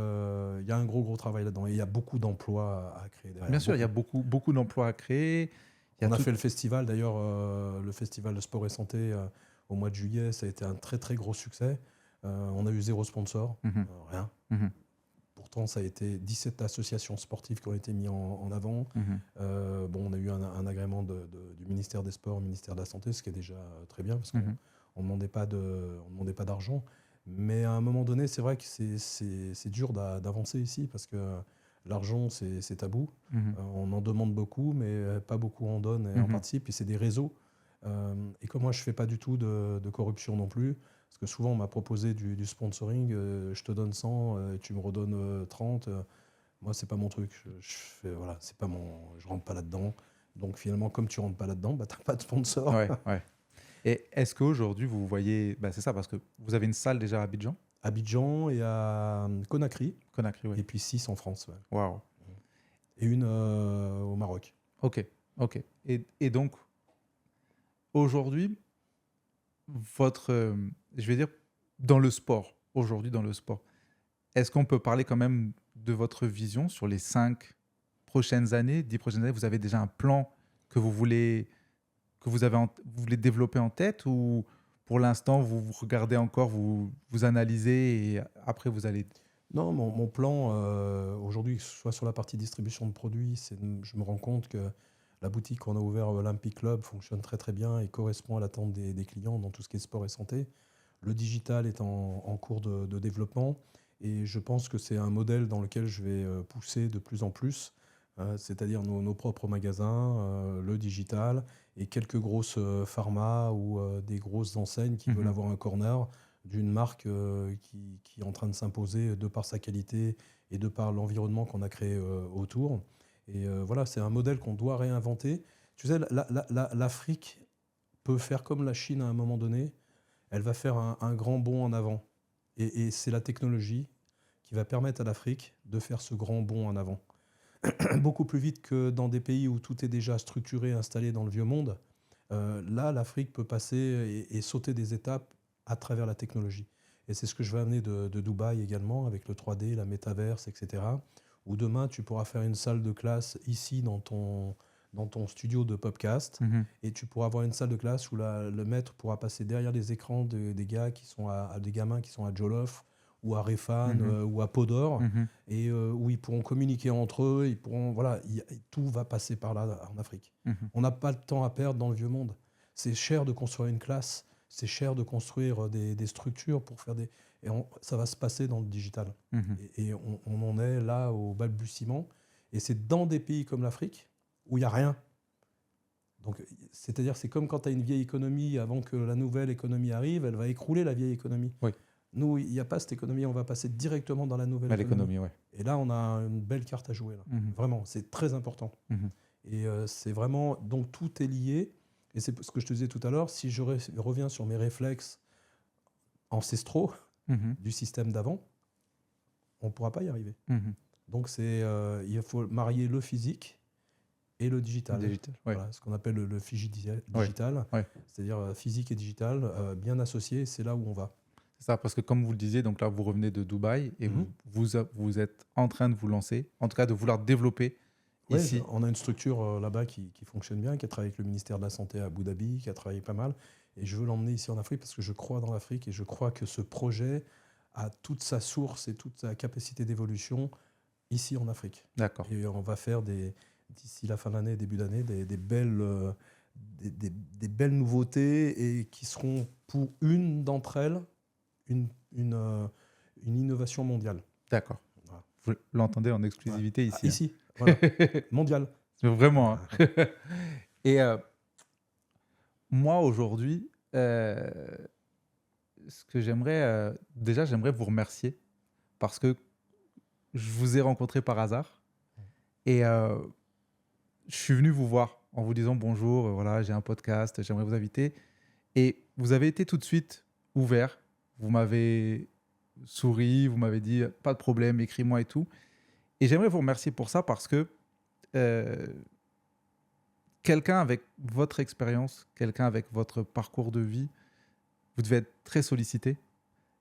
y a un gros travail là-dedans, et il y a beaucoup d'emplois à créer derrière. Bien sûr, il y a beaucoup d'emplois à créer. On a fait le festival, d'ailleurs, le festival de sport et santé au mois de juillet, ça a été un très très gros succès. On a eu 0 sponsor, rien. Pourtant, ça a été 17 associations sportives qui ont été mises en avant. On a eu un agrément du ministère des Sports, ministère de la Santé, ce qui est déjà très bien, parce qu'on ne demandait pas d'argent. Mais à un moment donné, c'est vrai que c'est dur d'avancer ici, parce que l'argent, c'est tabou. On en demande beaucoup, mais pas beaucoup en donnent et en participent. Et c'est des réseaux. Et comme moi, je ne fais pas du tout de corruption non plus, parce que souvent, on m'a proposé du sponsoring, je te donne 100, et tu me redonnes 30. Moi, ce n'est pas mon truc. Je ne rentre pas là-dedans. Donc finalement, comme tu ne rentres pas là-dedans, tu n'as pas de sponsor. Et est-ce qu'aujourd'hui, vous voyez... c'est ça, parce que vous avez une salle déjà à Abidjan ? Abidjan et à Conakry. Oui. Et puis 6 en France. Waouh. Et une au Maroc. Ok. Et donc, aujourd'hui, je vais dire, dans le sport, est-ce qu'on peut parler quand même de votre vision sur les 5 prochaines années, 10 prochaines années ? Vous avez déjà un plan que vous voulez développer en tête, ou pour l'instant, vous regardez encore, vous analysez et après vous allez... Non, mon plan aujourd'hui, que ce soit sur la partie distribution de produits, je me rends compte que la boutique qu'on a ouverte à Olympic Club fonctionne très très bien et correspond à l'attente des clients dans tout ce qui est sport et santé. Le digital est en cours de développement et je pense que c'est un modèle dans lequel je vais pousser de plus en plus, c'est-à-dire nos propres magasins, le digital et quelques grosses pharma ou des grosses enseignes qui veulent avoir un corner d'une marque qui est en train de s'imposer de par sa qualité et de par l'environnement qu'on a créé autour. Et voilà, c'est un modèle qu'on doit réinventer. Tu sais, l'Afrique peut faire comme la Chine à un moment donné. Elle va faire un grand bond en avant. Et c'est la technologie qui va permettre à l'Afrique de faire ce grand bond en avant. Beaucoup plus vite que dans des pays où tout est déjà structuré, installé dans le vieux monde. Là, l'Afrique peut passer et sauter des étapes à travers la technologie. Et c'est ce que je vais amener de Dubaï également, avec le 3D, la métaverse, etc. Où demain, tu pourras faire une salle de classe ici dans ton studio de podcast, et tu pourras avoir une salle de classe où le maître pourra passer derrière les écrans des gars qui sont des gamins qui sont à Jolof ou à Réfane ou à Podor, et où ils pourront communiquer entre eux, ils pourront, voilà, tout va passer par là en Afrique. On n'a pas de temps à perdre dans le vieux monde. C'est cher de construire une classe, c'est cher de construire des structures pour faire des... Et ça va se passer dans le digital. Et on en est là au balbutiement. Et c'est dans des pays comme l'Afrique où il n'y a rien. Donc, c'est-à-dire, c'est comme quand tu as une vieille économie, avant que la nouvelle économie arrive, elle va écrouler la vieille économie. Oui. Nous, il n'y a pas cette économie, on va passer directement dans la nouvelle économie. Ouais. Et là, on a une belle carte à jouer. Là. Vraiment, c'est très important. Et c'est vraiment... Donc, tout est lié. Et c'est ce que je te disais tout à l'heure, si je reviens sur mes réflexes ancestraux du système d'avant, on ne pourra pas y arriver. Donc, il faut marier le physique et le digital. Voilà, ce qu'on appelle le FIGI digital, c'est-à-dire physique et digital, bien associés, c'est là où on va. C'est ça, parce que comme vous le disiez, donc là, vous revenez de Dubaï et vous êtes en train de vous lancer, en tout cas de vouloir développer ici. On a une structure là-bas qui fonctionne bien, qui a travaillé avec le ministère de la Santé à Abu Dhabi, qui a travaillé pas mal. Et je veux l'emmener ici en Afrique parce que je crois dans l'Afrique et je crois que ce projet a toute sa source et toute sa capacité d'évolution ici en Afrique. D'accord. Et on va faire d'ici la fin de l'année, début d'année, des belles nouveautés et qui seront pour une d'entre elles une innovation mondiale. D'accord. Voilà. Vous l'entendez en exclusivité ici. Ici, voilà. Mondiale. Vraiment. Hein. Et moi, aujourd'hui, ce que j'aimerais... déjà, j'aimerais vous remercier parce que je vous ai rencontré par hasard et je suis venu vous voir en vous disant bonjour, voilà, j'ai un podcast, j'aimerais vous inviter. Et vous avez été tout de suite ouvert. Vous m'avez souri, vous m'avez dit pas de problème, écris-moi et tout. Et j'aimerais vous remercier pour ça parce que quelqu'un avec votre expérience, quelqu'un avec votre parcours de vie, vous devez être très sollicité.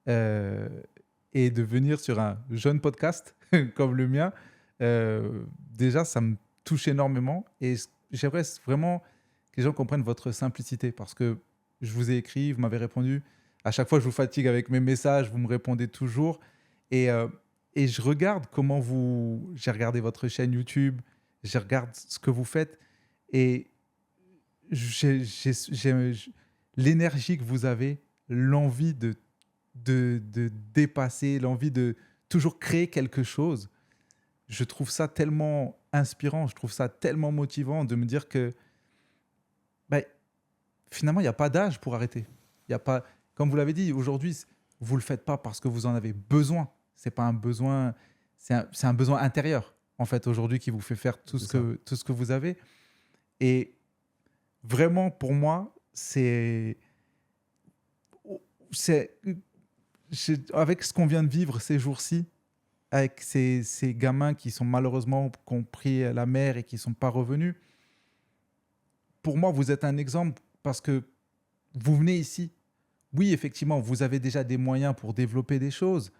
Et de venir sur un jeune podcast comme le mien, déjà, ça me touche énormément. Et j'aimerais vraiment que les gens comprennent votre simplicité parce que je vous ai écrit, vous m'avez répondu. À chaque fois, je vous fatigue avec mes messages, vous me répondez toujours. Et je regarde comment j'ai regardé votre chaîne YouTube, je regarde ce que vous faites et l'énergie que vous avez, l'envie de dépasser, l'envie de toujours créer quelque chose. Je trouve ça tellement inspirant, je trouve ça tellement motivant de me dire que finalement, il n'y a pas d'âge pour arrêter. Il y a pas, comme vous l'avez dit, aujourd'hui, vous ne le faites pas parce que vous en avez besoin. C'est pas un besoin, c'est un besoin intérieur, en fait, aujourd'hui, qui vous fait faire tout ce que vous avez. Et vraiment, pour moi, avec ce qu'on vient de vivre ces jours-ci, avec ces gamins qui sont malheureusement qui ont pris la mer et qui ne sont pas revenus, pour moi, vous êtes un exemple parce que vous venez ici. Oui, effectivement, vous avez déjà des moyens pour développer des choses,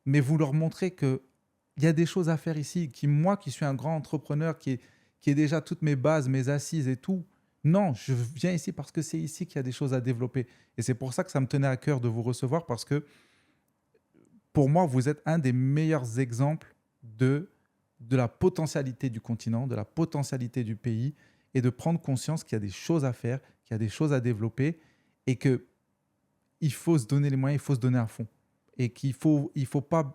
mais vous leur montrez qu'il y a des choses à faire ici. Moi, qui suis un grand entrepreneur, qui ai déjà toutes mes bases, mes assises et tout, non, je viens ici parce que c'est ici qu'il y a des choses à développer. Et c'est pour ça que ça me tenait à cœur de vous recevoir parce que pour moi, vous êtes un des meilleurs exemples de la potentialité du continent, de la potentialité du pays et de prendre conscience qu'il y a des choses à faire, qu'il y a des choses à développer et qu'il il faut se donner les moyens, il faut se donner à fond. Et il faut pas...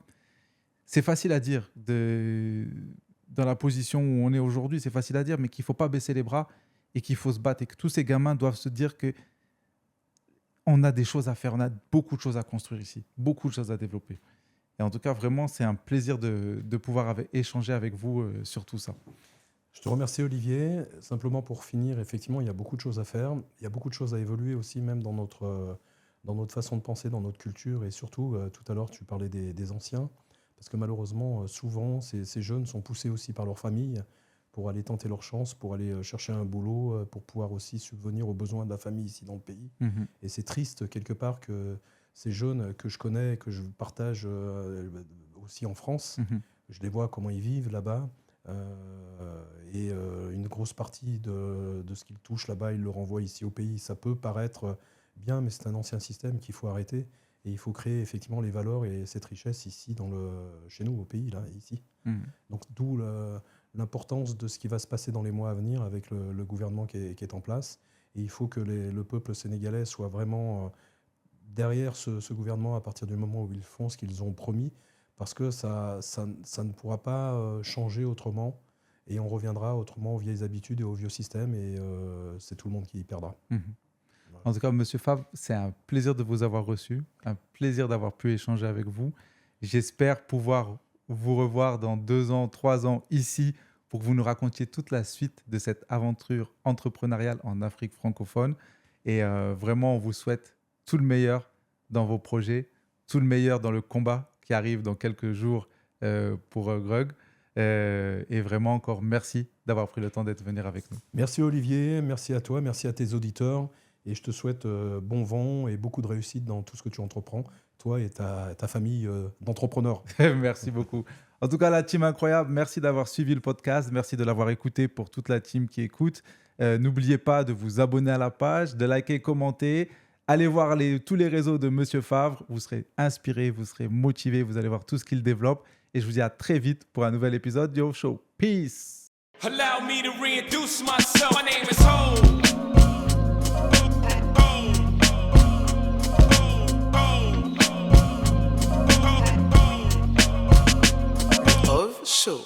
C'est facile à dire dans la position où on est aujourd'hui, c'est facile à dire, mais qu'il ne faut pas baisser les bras et qu'il faut se battre et que tous ces gamins doivent se dire qu'on a des choses à faire, on a beaucoup de choses à construire ici, beaucoup de choses à développer. Et en tout cas, vraiment, c'est un plaisir de pouvoir échanger avec vous sur tout ça. Je te remercie Olivier. Simplement pour finir, effectivement, il y a beaucoup de choses à faire. Il y a beaucoup de choses à évoluer aussi, même dans notre façon de penser, dans notre culture. Et surtout, tout à l'heure, tu parlais des anciens. Parce que malheureusement, souvent, ces jeunes sont poussés aussi par leur famille pour aller tenter leur chance, pour aller chercher un boulot, pour pouvoir aussi subvenir aux besoins de la famille ici dans le pays. Mhm. Et c'est triste, quelque part, que ces jeunes que je connais, que je partage aussi en France, je les vois comment ils vivent là-bas. Et une grosse partie de ce qu'ils touchent là-bas, ils le renvoient ici au pays. Ça peut paraître bien, mais c'est un ancien système qu'il faut arrêter. Et il faut créer effectivement les valeurs et cette richesse ici, chez nous, au pays, là, ici. Donc d'où l'importance de ce qui va se passer dans les mois à venir avec le gouvernement qui est en place. Et il faut que le peuple sénégalais soit vraiment derrière ce gouvernement à partir du moment où ils font ce qu'ils ont promis, parce que ça ne pourra pas changer autrement. Et on reviendra autrement aux vieilles habitudes et aux vieux systèmes, et c'est tout le monde qui y perdra. En tout cas, Monsieur Favre, c'est un plaisir de vous avoir reçu, un plaisir d'avoir pu échanger avec vous. J'espère pouvoir vous revoir dans 2 ans, 3 ans ici pour que vous nous racontiez toute la suite de cette aventure entrepreneuriale en Afrique francophone. Et vraiment, on vous souhaite tout le meilleur dans vos projets, tout le meilleur dans le combat qui arrive dans quelques jours pour Grug. Et vraiment encore merci d'avoir pris le temps d'être venu avec nous. Merci Olivier, merci à toi, merci à tes auditeurs. Et je te souhaite bon vent et beaucoup de réussite dans tout ce que tu entreprends, toi et ta famille d'entrepreneurs. Merci beaucoup. En tout cas, la team incroyable, merci d'avoir suivi le podcast. Merci de l'avoir écouté pour toute la team qui écoute. N'oubliez pas de vous abonner à la page, de liker, commenter. Allez voir tous les réseaux de Monsieur Favre. Vous serez inspiré, vous serez motivé, vous allez voir tout ce qu'il développe. Et je vous dis à très vite pour un nouvel épisode du Ho Show. Peace! Allow me to reintroduce myself. My name is Ho. Show.